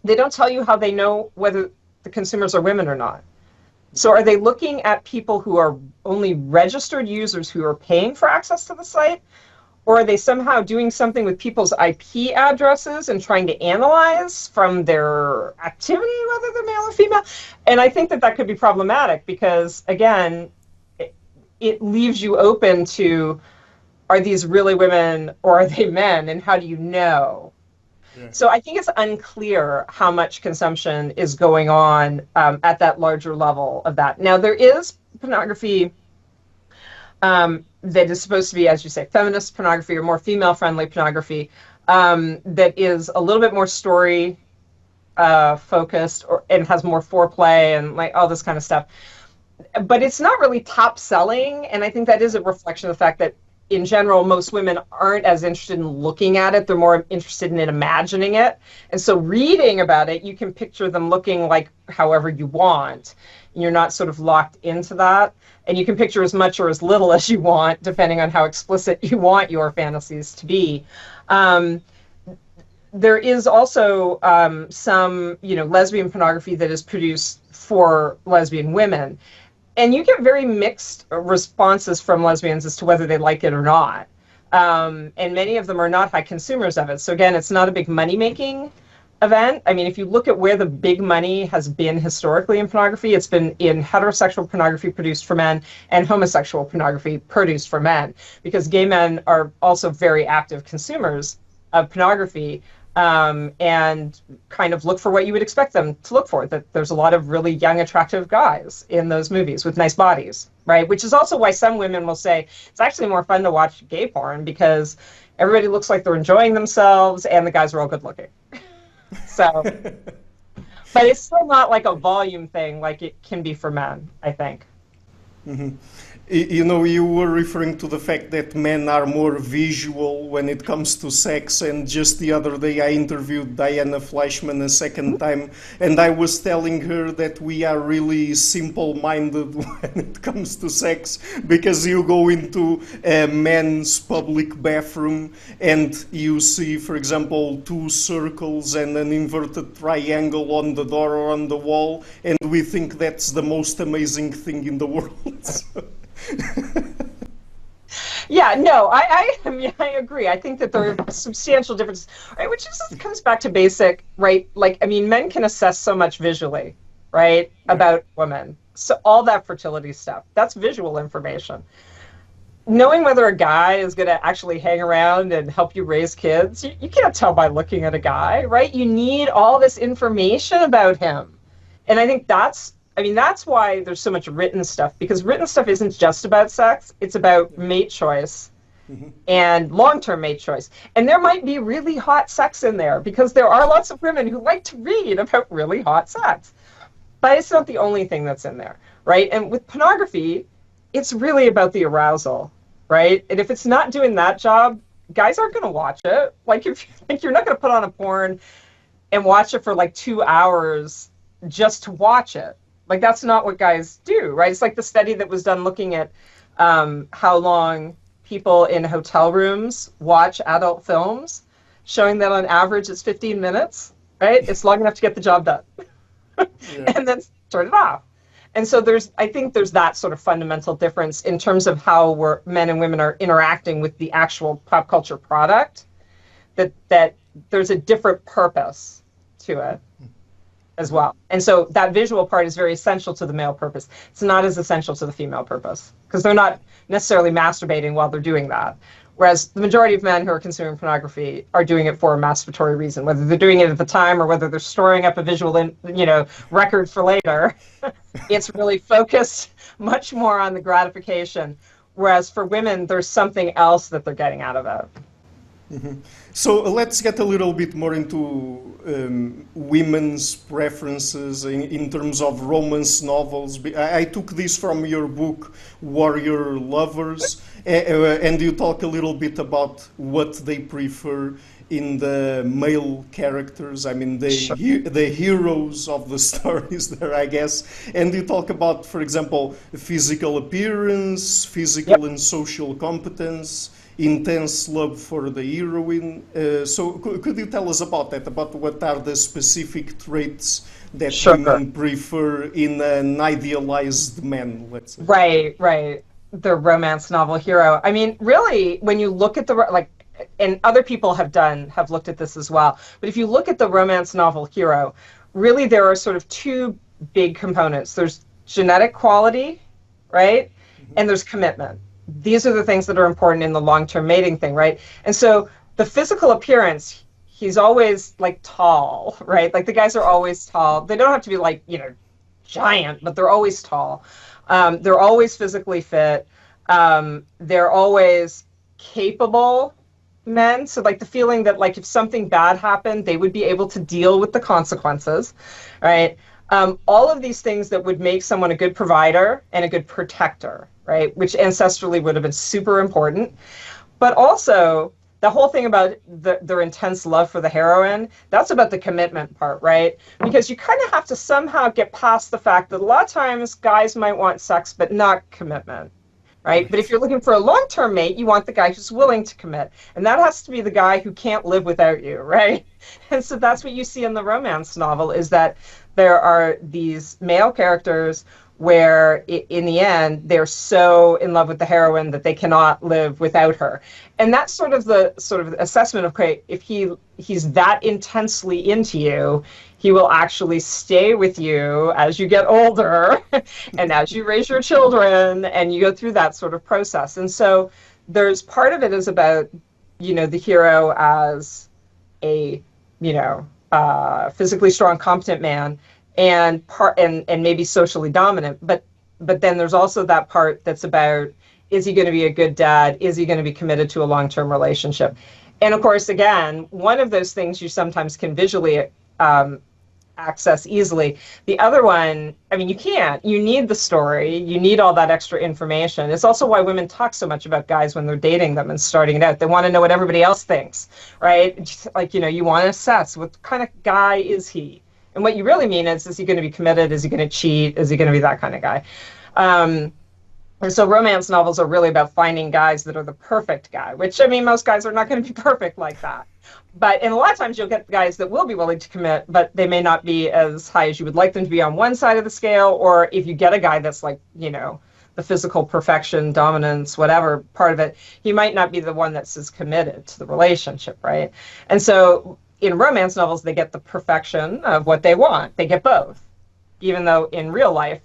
they don't tell you how they know whether the consumers are women or not. So are they looking at people who are only registered users who are paying for access to the site? Or are they somehow doing something with people's IP addresses and trying to analyze from their activity whether they're male or female? And I think that that could be problematic because, again, it leaves you open to, are these really women or are they men? And how do you know? Yeah. So I think it's unclear how much consumption is going on at that larger level of that. Now, there is pornography that is supposed to be, as you say, feminist pornography or more female-friendly pornography that is a little bit more story focused and has more foreplay and like all this kind of stuff. But it's not really top selling, and I think that is a reflection of the fact that in general, most women aren't as interested in looking at it. They're more interested in imagining it. And so reading about it, you can picture them looking like however you want. You're not sort of locked into that. And you can picture as much or as little as you want, depending on how explicit you want your fantasies to be. There is also some, lesbian pornography that is produced for lesbian women. And you get very mixed responses from lesbians as to whether they like it or not. And many of them are not high consumers of it. So again, it's not a big money-making event. I mean, if you look at where the big money has been historically in pornography, it's been in heterosexual pornography produced for men and homosexual pornography produced for men, because gay men are also very active consumers of pornography. And kind of look for what you would expect them to look for, that there's a lot of really young, attractive guys in those movies with nice bodies, right? Which is also why some women will say it's actually more fun to watch gay porn because everybody looks like they're enjoying themselves and the guys are all good looking. So, but it's still not like a volume thing like it can be for men, I think. Mm-hmm. You were referring to the fact that men are more visual when it comes to sex, and just the other day I interviewed Diana Fleischman a second time, and I was telling her that we are really simple-minded when it comes to sex, because you go into a men's public bathroom and you see, for example, two circles and an inverted triangle on the door or on the wall, and we think that's the most amazing thing in the world. Yeah, no, I agree. I think that there are substantial differences, right? Which just comes back to basic, right? Like, I mean, men can assess so much visually, right, about women. So all that fertility stuff, that's visual information. Knowing whether a guy is going to actually hang around and help you raise kids, you can't tell by looking at a guy, right? You need all this information about him. And I think that's why there's so much written stuff, because written stuff isn't just about sex. It's about mate choice and long-term mate choice. And there might be really hot sex in there, because there are lots of women who like to read about really hot sex. But it's not the only thing that's in there, right? And with pornography, it's really about the arousal, right? And if it's not doing that job, guys aren't going to watch it. Like, if like, you're not going to put on a porn and watch it for like 2 hours just to watch it. Like, that's not what guys do, right? It's like the study that was done looking at how long people in hotel rooms watch adult films, showing that on average it's 15 minutes, right? It's long enough to get the job done. Yeah. And then turn it off. And so I think there's that sort of fundamental difference in terms of how men and women are interacting with the actual pop culture product, that there's a different purpose to it as well. And so that visual part is very essential to the male purpose. It's not as essential to the female purpose, because they're not necessarily masturbating while they're doing that. Whereas the majority of men who are consuming pornography are doing it for a masturbatory reason, whether they're doing it at the time or whether they're storing up a visual, record for later. It's really focused much more on the gratification. Whereas for women, there's something else that they're getting out of it. Mm-hmm. So let's get a little bit more into women's preferences in terms of romance novels. I took this from your book, Warrior Lovers, and you talk a little bit about what they prefer in the male characters. I mean, the heroes of the stories there, I guess. And you talk about, for example, physical appearance, physical and social competence, intense love for the heroine. So could you tell us about that, about what are the specific traits that women prefer in an idealized man, let's say? Right. The romance novel hero. I mean, really, when you look at and other people have looked at this as well, but if you look at the romance novel hero, really there are sort of two big components. There's genetic quality, right? And there's commitment. These are the things that are important in the long-term mating thing, right? And so the physical appearance, he's always like tall, right? Like the guys are always tall. They don't have to be like, giant, but they're always tall. They're always physically fit. They're always capable men. So like the feeling that like if something bad happened, they would be able to deal with the consequences, right? All of these things that would make someone a good provider and a good protector, right? Which ancestrally would have been super important. But also the whole thing about their intense love for the heroine, that's about the commitment part, right? Because you kind of have to somehow get past the fact that a lot of times guys might want sex, but not commitment, right? But if you're looking for a long-term mate, you want the guy who's willing to commit. And that has to be the guy who can't live without you, right? And so that's what you see in the romance novel, is that there are these male characters where in the end they're so in love with the heroine that they cannot live without her. And that's sort of the assessment of, okay, if he's that intensely into you, he will actually stay with you as you get older and as you raise your children and you go through that sort of process. And so there's part of it is about, the hero as a, physically strong, competent man, and maybe socially dominant, but then there's also that part that's about, is he going to be a good dad? Is he going to be committed to a long-term relationship? And of course, again, one of those things you sometimes can visually access easily. The other one, I mean, you can't. You need the story. You need all that extra information. It's also why women talk so much about guys when they're dating them and starting it out. They want to know what everybody else thinks, right? Just like, you want to assess what kind of guy is he? And what you really mean is he going to be committed? Is he going to cheat? Is he going to be that kind of guy? And so romance novels are really about finding guys that are the perfect guy, which, I mean, most guys are not going to be perfect like that. And a lot of times you'll get guys that will be willing to commit, but they may not be as high as you would like them to be on one side of the scale. Or if you get a guy that's like, the physical perfection, dominance, whatever part of it, he might not be the one that's as committed to the relationship, right? And so in romance novels, they get the perfection of what they want. They get both, even though in real life,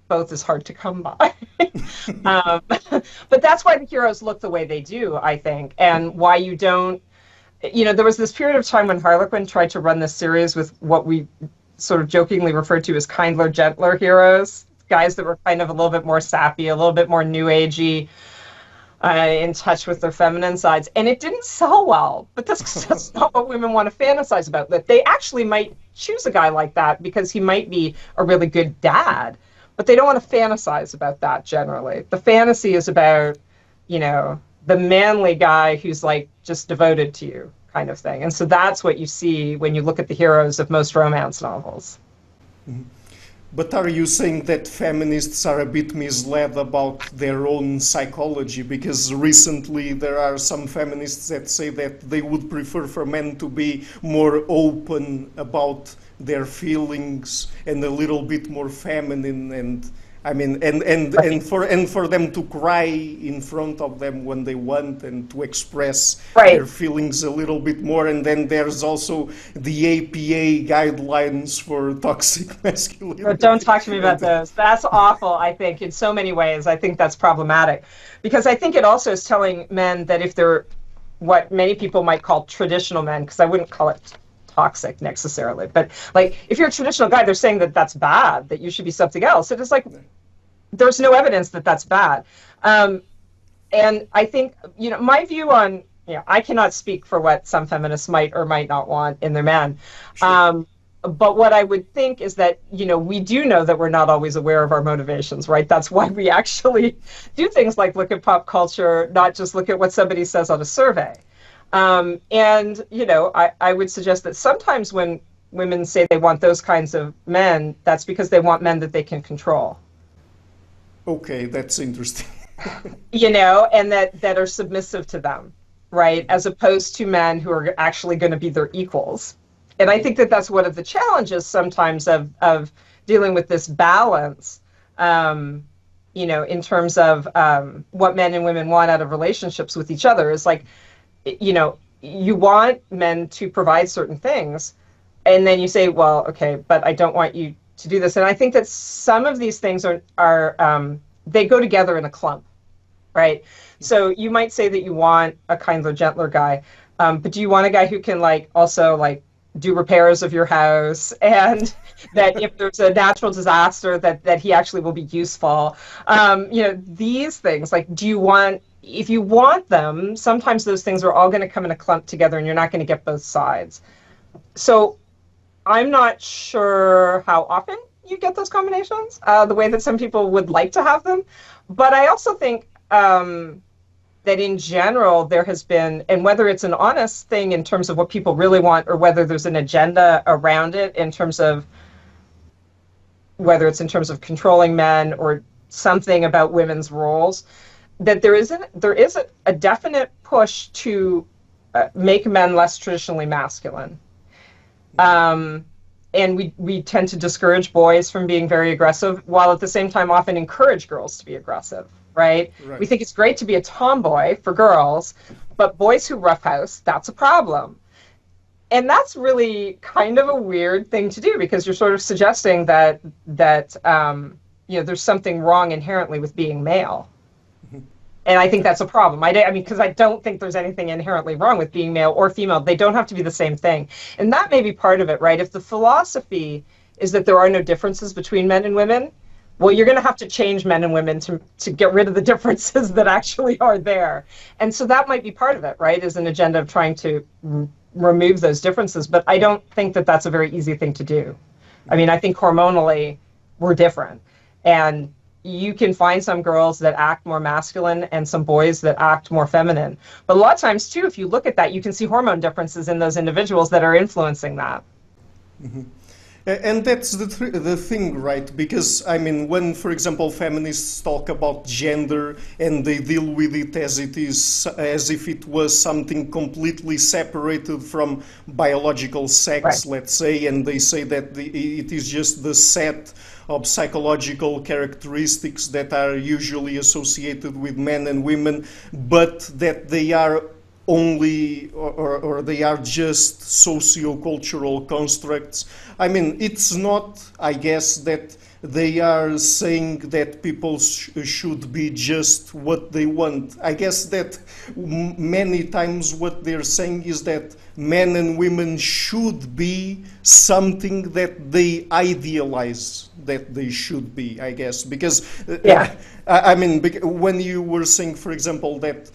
both is hard to come by. But that's why the heroes look the way they do, I think, and why you don't, there was this period of time when Harlequin tried to run this series with what we sort of jokingly referred to as kindler, gentler heroes, guys that were kind of a little bit more sappy, a little bit more new agey, in touch with their feminine sides, and it didn't sell well. But that's not what women want to fantasize about. That they actually might choose a guy like that because he might be a really good dad, but they don't want to fantasize about that generally. The fantasy is about, the manly guy who's like just devoted to you kind of thing. And so that's what you see when you look at the heroes of most romance novels. Mm-hmm. But are you saying that feminists are a bit misled about their own psychology? Because recently there are some feminists that say that they would prefer for men to be more open about their feelings and a little bit more feminine, and for them to cry in front of them when they want and to express their feelings a little bit more. And then there's also the APA guidelines for toxic masculinity. Don't talk to me about those. That's awful, I think, in so many ways. I think that's problematic. Because I think it also is telling men that if they're what many people might call traditional men, because I wouldn't call it toxic necessarily, but like if you're a traditional guy, they're saying that that's bad, that you should be something else. It is like there's no evidence that that's bad. And I think, my view on, I cannot speak for what some feminists might or might not want in their man. Sure. But what I would think is that, we do know that we're not always aware of our motivations, right? That's why we actually do things like look at pop culture, not just look at what somebody says on a survey. I would suggest that sometimes when women say they want those kinds of men, that's because they want men that they can control. Okay, that's interesting. And that are submissive to them, right? As opposed to men who are actually going to be their equals. And I think that that's one of the challenges sometimes of dealing with this balance, in terms of what men and women want out of relationships with each other is like, you want men to provide certain things, and then you say, well, okay, but I don't want you to do this. And I think that some of these things are they go together in a clump, right? So you might say that you want a kinder, gentler guy, but do you want a guy who can also do repairs of your house, and that if there's a natural disaster that he actually will be useful? These things, if you want them, sometimes those things are all going to come in a clump together and you're not going to get both sides. So I'm not sure how often you get those combinations, the way that some people would like to have them. But I also think that in general, there has been, and whether it's an honest thing in terms of what people really want, or whether there's an agenda around it in terms of, whether it's in terms of controlling men or something about women's roles, that there is a definite push to make men less traditionally masculine. And we tend to discourage boys from being very aggressive, while at the same time often encourage girls to be aggressive, right? We think it's great to be a tomboy for girls, but boys who roughhouse, that's a problem. And that's really kind of a weird thing to do, because you're sort of suggesting that there's something wrong inherently with being male. And I think that's a problem. Because I don't think there's anything inherently wrong with being male or female. They don't have to be the same thing. And that may be part of it, right? If the philosophy is that there are no differences between men and women, well, you're going to have to change men and women to get rid of the differences that actually are there. And so that might be part of it, right? Is an agenda of trying to remove those differences. But I don't think that that's a very easy thing to do. I think hormonally we're different. And you can find some girls that act more masculine and some boys that act more feminine. But a lot of times, too, if you look at that, you can see hormone differences in those individuals that are influencing that. Mm-hmm. And that's the thing, right? Because, when, for example, feminists talk about gender and they deal with it as if it was something completely separated from biological sex, let's say, and they say that it is just the set of psychological characteristics that are usually associated with men and women, but that they are only or they are just socio-cultural constructs. It's not, I guess, that they are saying that people should be just what they want. I guess that many times what they're saying is that men and women should be something that they idealize that they should be, I guess. Because, when you were saying, for example, that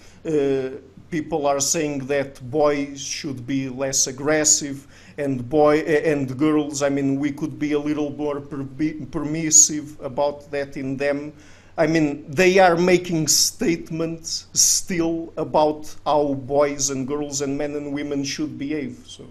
people are saying that boys should be less aggressive, and girls, I mean, we could be a little more permissive about that in them. I mean, they are making statements still about how boys and girls and men and women should behave. So.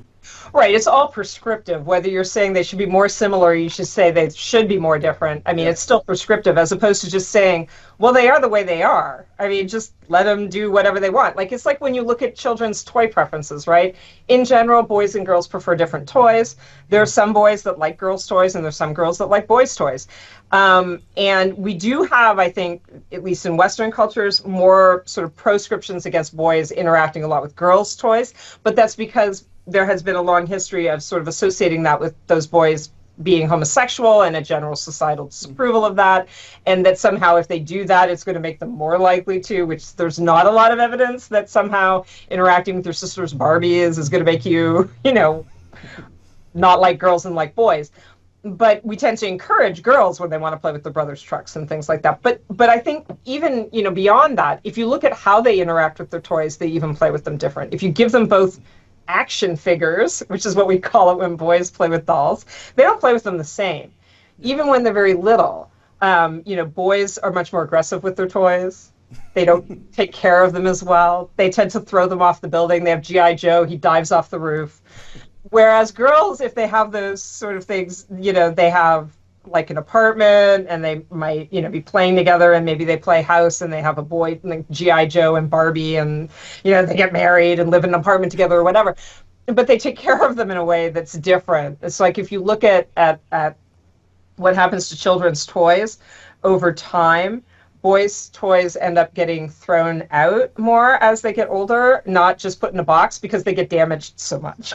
Right, it's all prescriptive. Whether you're saying they should be more similar, or you should say they should be more different. I mean, It's still prescriptive, as opposed to just saying, well, they are the way they are. I mean, just let them do whatever they want. Like, it's like when you look at children's toy preferences, right? In general, boys and girls prefer different toys. There are some boys that like girls' toys, and there's some girls that like boys' toys. And we do have, I think, at least in Western cultures, more sort of proscriptions against boys interacting a lot with girls' toys. But that's because there has been a long history of sort of associating that with those boys being homosexual and a general societal disapproval of that, and that somehow if they do that, it's going to make them more likely to, which there's not a lot of evidence that somehow interacting with your sister's Barbies is going to make you, not like girls and like boys. But we tend to encourage girls when they want to play with their brother's trucks and things like that. But I think even, beyond that, if you look at how they interact with their toys, they even play with them different. If you give them both action figures, which is what we call it when boys play with dolls, they don't play with them the same. Even when they're very little, boys are much more aggressive with their toys. They don't take care of them as well. They tend to throw them off the building. They have G.I. Joe, he dives off the roof. Whereas girls, if they have those sort of things, they have like an apartment, and they might, be playing together, and maybe they play house, and they have a boy, like G.I. Joe and Barbie, and, they get married and live in an apartment together or whatever. But they take care of them in a way that's different. It's like if you look at what happens to children's toys over time, boys' toys end up getting thrown out more as they get older, not just put in a box, because they get damaged so much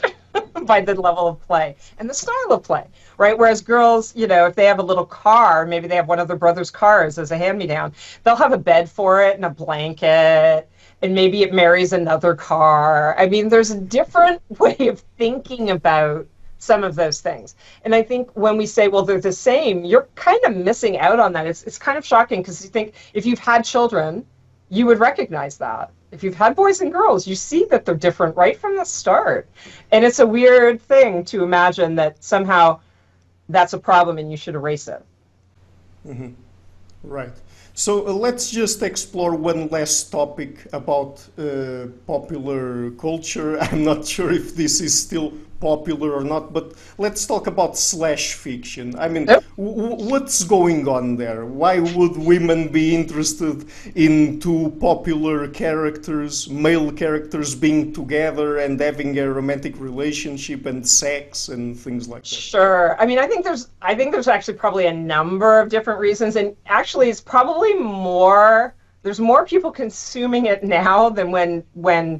by the level of play and the style of play, right? Whereas girls, if they have a little car, maybe they have one of their brother's cars as a hand-me-down, they'll have a bed for it and a blanket, and maybe it marries another car. I mean, there's a different way of thinking about some of those things. And I think when we say, well, they're the same, you're kind of missing out on that. It's kind of shocking, because you think if you've had children, you would recognize that. If you've had boys and girls, you see that they're different right from the start. And it's a weird thing to imagine that somehow that's a problem and you should erase it. Mm-hmm. Right. So let's just explore one last topic about popular culture. I'm not sure if this is still popular or not, but let's talk about slash fiction. I mean, what's going on there? Why would women be interested in two popular characters, male characters, being together and having a romantic relationship and sex and things like that? Sure. I mean, I think there's actually probably a number of different reasons, and actually it's probably there's more people consuming it now than when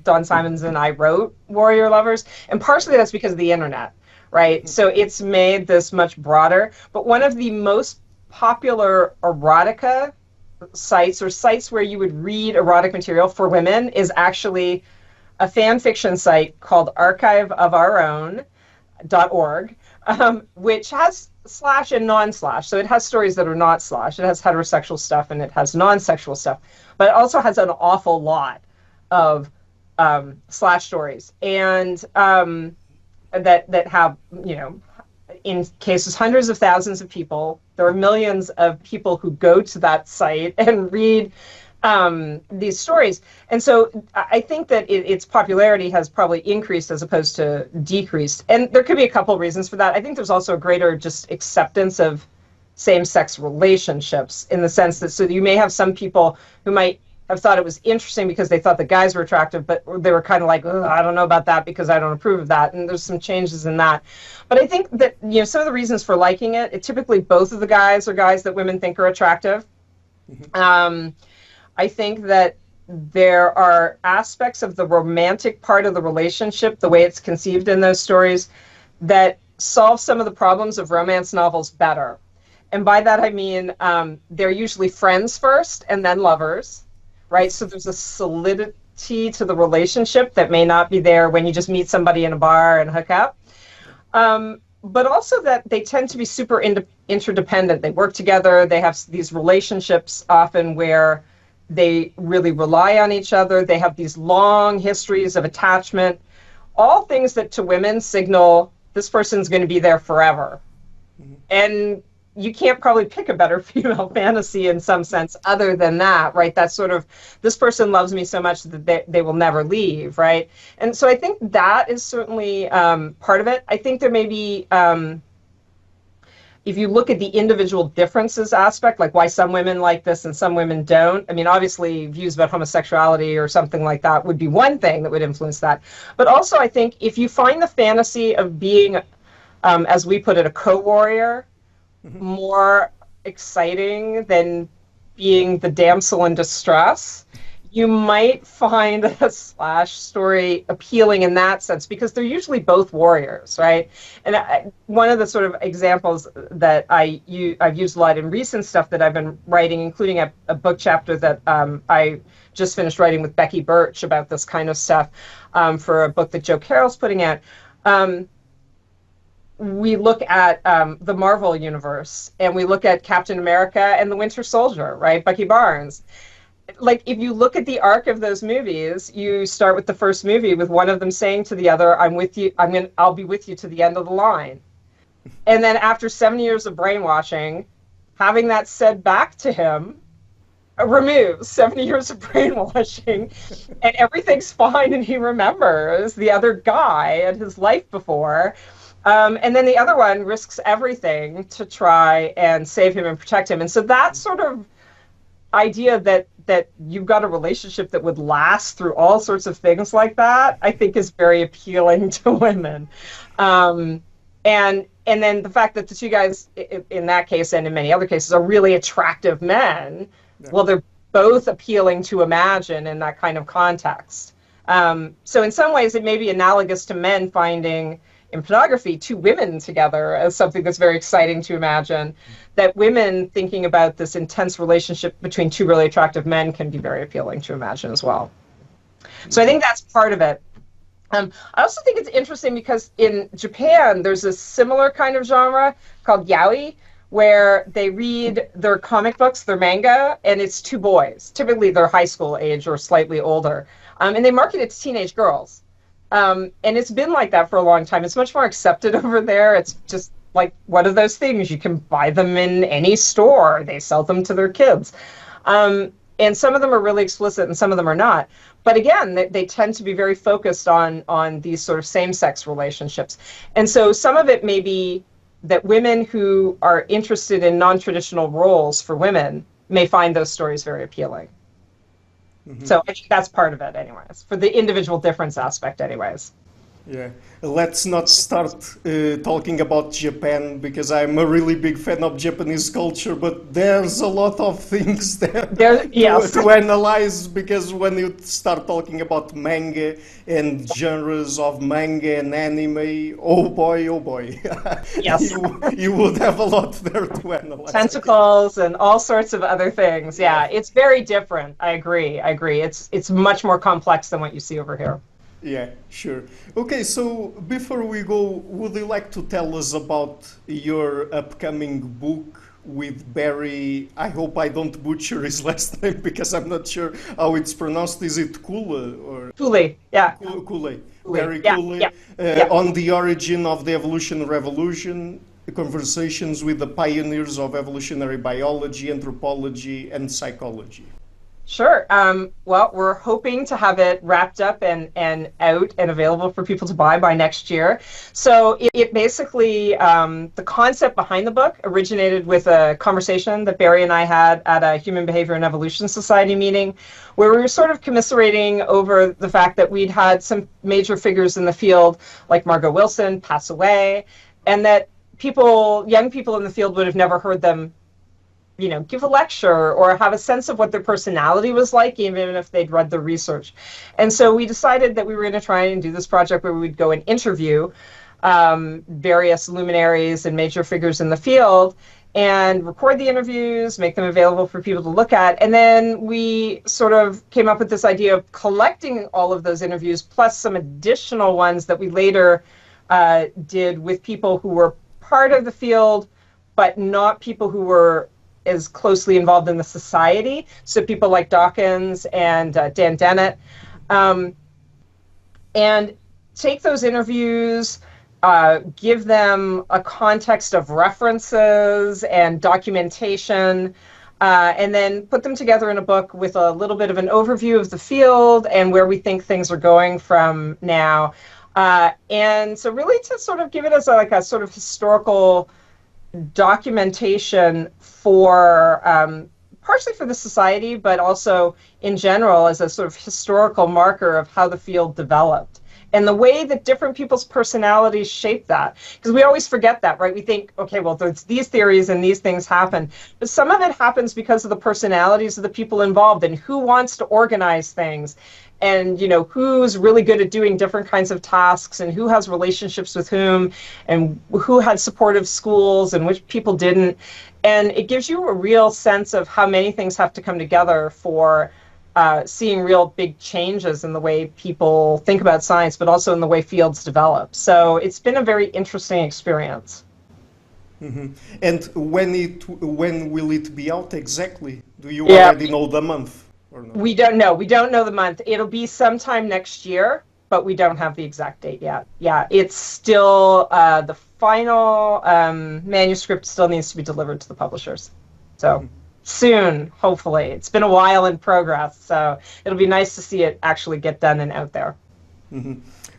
Don Symons and I wrote Warrior Lovers. And partially that's because of the internet, right? So it's made this much broader. But one of the most popular erotica sites, or sites where you would read erotic material for women, is actually a fan fiction site called archiveofourown.org, which has slash and non-slash. So it has stories that are not slash. It has heterosexual stuff and it has non-sexual stuff. But it also has an awful lot of slash stories. And that have, in cases, hundreds of thousands of people. There are millions of people who go to that site and read these stories. And so I think that its popularity has probably increased as opposed to decreased. And there could be a couple of reasons for that. I think there's also a greater just acceptance of same-sex relationships, in the sense that, so you may have some people who might have thought it was interesting because they thought the guys were attractive, but they were kind of like, I don't know about that because I don't approve of that. And there's some changes in that. But I think that, some of the reasons for liking it, typically both of the guys are guys that women think are attractive. Mm-hmm. I think that there are aspects of the romantic part of the relationship, the way it's conceived in those stories, that solve some of the problems of romance novels better. And by that I mean they're usually friends first and then lovers, right? So there's a solidity to the relationship that may not be there when you just meet somebody in a bar and hook up. But also that they tend to be super interdependent. They work together. They have these relationships often where They really rely on each other. They have these long histories of attachment, all things that to women signal this person's going to be there forever. And you can't probably pick a better female fantasy in some sense other than that, right? That's sort of, this person loves me so much that they will never leave, right? And so I think that is certainly part of it. I think there may be, if you look at the individual differences aspect, like why some women like this and some women don't, I mean, obviously views about homosexuality or something like that would be one thing that would influence that. But also I think if you find the fantasy of being, as we put it, a co-warrior, more exciting than being the damsel in distress, you might find a slash story appealing in that sense, because they're usually both warriors, right? And one of the sort of examples that I've used a lot in recent stuff that I've been writing, including a book chapter that I just finished writing with Becky Birch about this kind of stuff for a book that Joe Carroll's putting out. We look at the Marvel universe, and we look at Captain America and the Winter Soldier, right? Bucky Barnes. Like, if you look at the arc of those movies, you start with the first movie with one of them saying to the other, "I'm with you. I'll be with you to the end of the line." And then after 7 years of brainwashing, having that said back to him removes 70 years of brainwashing, and everything's fine, and he remembers the other guy and his life before. And then the other one risks everything to try and save him and protect him. And so that sort of idea that you've got a relationship that would last through all sorts of things like that, I think is very appealing to women. And then the fact that the two guys in that case and in many other cases are really attractive men, well, they're both appealing to imagine in that kind of context. So in some ways it may be analogous to men finding in pornography two women together as something that's very exciting to imagine, that women thinking about this intense relationship between two really attractive men can be very appealing to imagine as well. So I think that's part of it. I also think it's interesting because in Japan there's a similar kind of genre called yaoi, where they read their comic books, their manga, and it's two boys. Typically they're high school age or slightly older. And they market it to teenage girls. And it's been like that for a long time. It's much more accepted over there. It's just like one of those things. You can buy them in any store. They sell them to their kids. And some of them are really explicit and some of them are not. But again, they tend to be very focused on these sort of same-sex relationships. And so some of it may be that women who are interested in non-traditional roles for women may find those stories very appealing. Mm-hmm. So I think that's part of it anyways, for the individual difference aspect anyways. Yeah, let's not start talking about Japan, because I'm a really big fan of Japanese culture, but there's a lot of things there to analyze, because when you start talking about manga and genres of manga and anime, oh boy, yes. you would have a lot there to analyze. Tentacles and all sorts of other things. Yeah, it's very different. I agree. It's much more complex than what you see over here. Yeah, sure. Okay, so before we go, would you like to tell us about your upcoming book with Barry? I hope I don't butcher his last name, because I'm not sure how it's pronounced. Is it Kule or Kule? Yeah. Kule. Barry Kule. Yeah. On the origin of the evolution revolution, conversations with the pioneers of evolutionary biology, anthropology, and psychology. Sure. Well, we're hoping to have it wrapped up and out and available for people to buy by next year. So it basically, the concept behind the book originated with a conversation that Barry and I had at a Human Behavior and Evolution Society meeting, where we were sort of commiserating over the fact that we'd had some major figures in the field, like Margot Wilson, pass away, and that young people in the field would have never heard them give a lecture or have a sense of what their personality was like, even if they'd read the research. And so we decided that we were going to try and do this project where we would go and interview various luminaries and major figures in the field and record the interviews, make them available for people to look at. And then we sort of came up with this idea of collecting all of those interviews, plus some additional ones that we later did with people who were part of the field, but not people who were is closely involved in the society. So people like Dawkins and Dan Dennett. And take those interviews, give them a context of references and documentation, and then put them together in a book with a little bit of an overview of the field and where we think things are going from now. And so really to sort of give it as a sort of historical documentation for partially for the society, but also in general as a sort of historical marker of how the field developed and the way that different people's personalities shape that. Because we always forget that, right? We think, okay, well, there's these theories and these things happen, but some of it happens because of the personalities of the people involved and who wants to organize things, and who's really good at doing different kinds of tasks, and who has relationships with whom, and who had supportive schools and which people didn't. And it gives you a real sense of how many things have to come together for seeing real big changes in the way people think about science, but also in the way fields develop. So it's been a very interesting experience. Mm-hmm. And when will it be out exactly? Do you already know the month? Or no? We don't know. We don't know the month. It'll be sometime next year, but we don't have the exact date yet. Yeah, it's still the final manuscript still needs to be delivered to the publishers. So soon, hopefully. It's been a while in progress, so it'll be nice to see it actually get done and out there. Mm-hmm.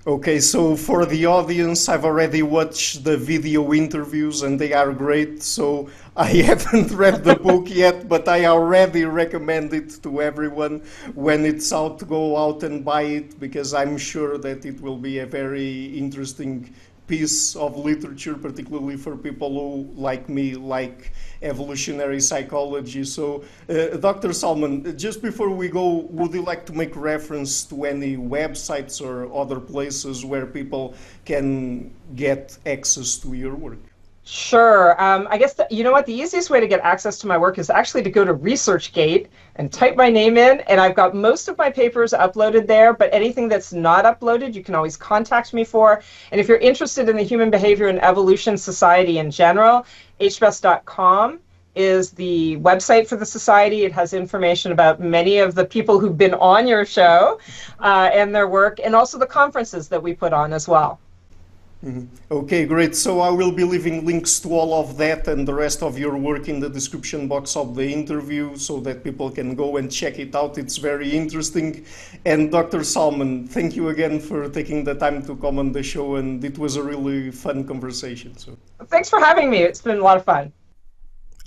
Okay, so for the audience, I've already watched the video interviews and they are great. So I haven't read the book yet, but I already recommend it to everyone when it's out to go out and buy it, because I'm sure that it will be a very interesting piece of literature, particularly for people who, like me, like evolutionary psychology. So, Dr. Salmon, just before we go, would you like to make reference to any websites or other places where people can get access to your work? Sure. I guess, you know what, the easiest way to get access to my work is actually to go to ResearchGate and type my name in, and I've got most of my papers uploaded there, but anything that's not uploaded, you can always contact me for. And if you're interested in the human behavior and evolution society in general, hbes.com is the website for the society. It has information about many of the people who've been on your show and their work, and also the conferences that we put on as well. Mm-hmm. Okay, great. So I will be leaving links to all of that and the rest of your work in the description box of the interview so that people can go and check it out. It's very interesting. And Dr. Salmon, thank you again for taking the time to come on the show, and it was a really fun conversation. So thanks for having me. It's been a lot of fun.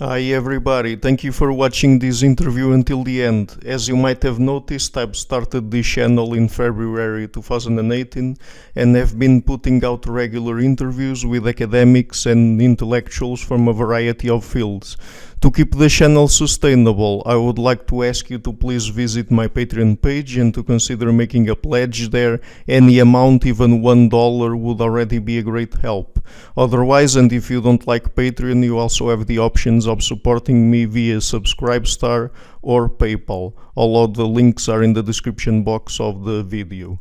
Hi everybody, thank you for watching this interview until the end. As you might have noticed, I've started this channel in February 2018 and have been putting out regular interviews with academics and intellectuals from a variety of fields. To keep the channel sustainable, I would like to ask you to please visit my Patreon page and to consider making a pledge there. Any amount, even $1, would already be a great help. Otherwise, and if you don't like Patreon, you also have the options of supporting me via Subscribestar or PayPal. All of the links are in the description box of the video.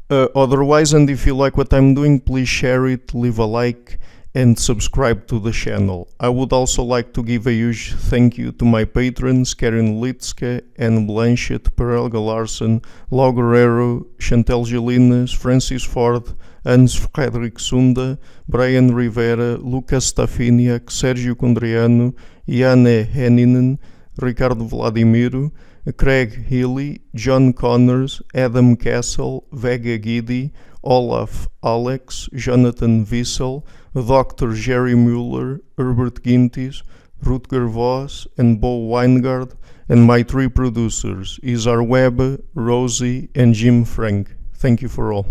Otherwise, and if you like what I'm doing, please share it, leave a like, and subscribe to the channel. I would also like to give a huge thank you to my patrons Karin Litske, Anne Blanchett, Perelga Larsen, Lau Guerrero, Chantel Gelinas, Francis Ford, Hans Frederick Sunda, Brian Rivera, Lucas Stafiniak, Sergio Condriano, Janne Henninen, Ricardo Vladimiro, Craig Healy, John Connors, Adam Castle, Vega Gidi, Olaf Alex, Jonathan Wissel, Dr. Jerry Mueller, Herbert Gintis, Rutger Voss, and Bo Weingard, and my three producers, Isar Webbe, Rosie, and Jim Frank. Thank you for all.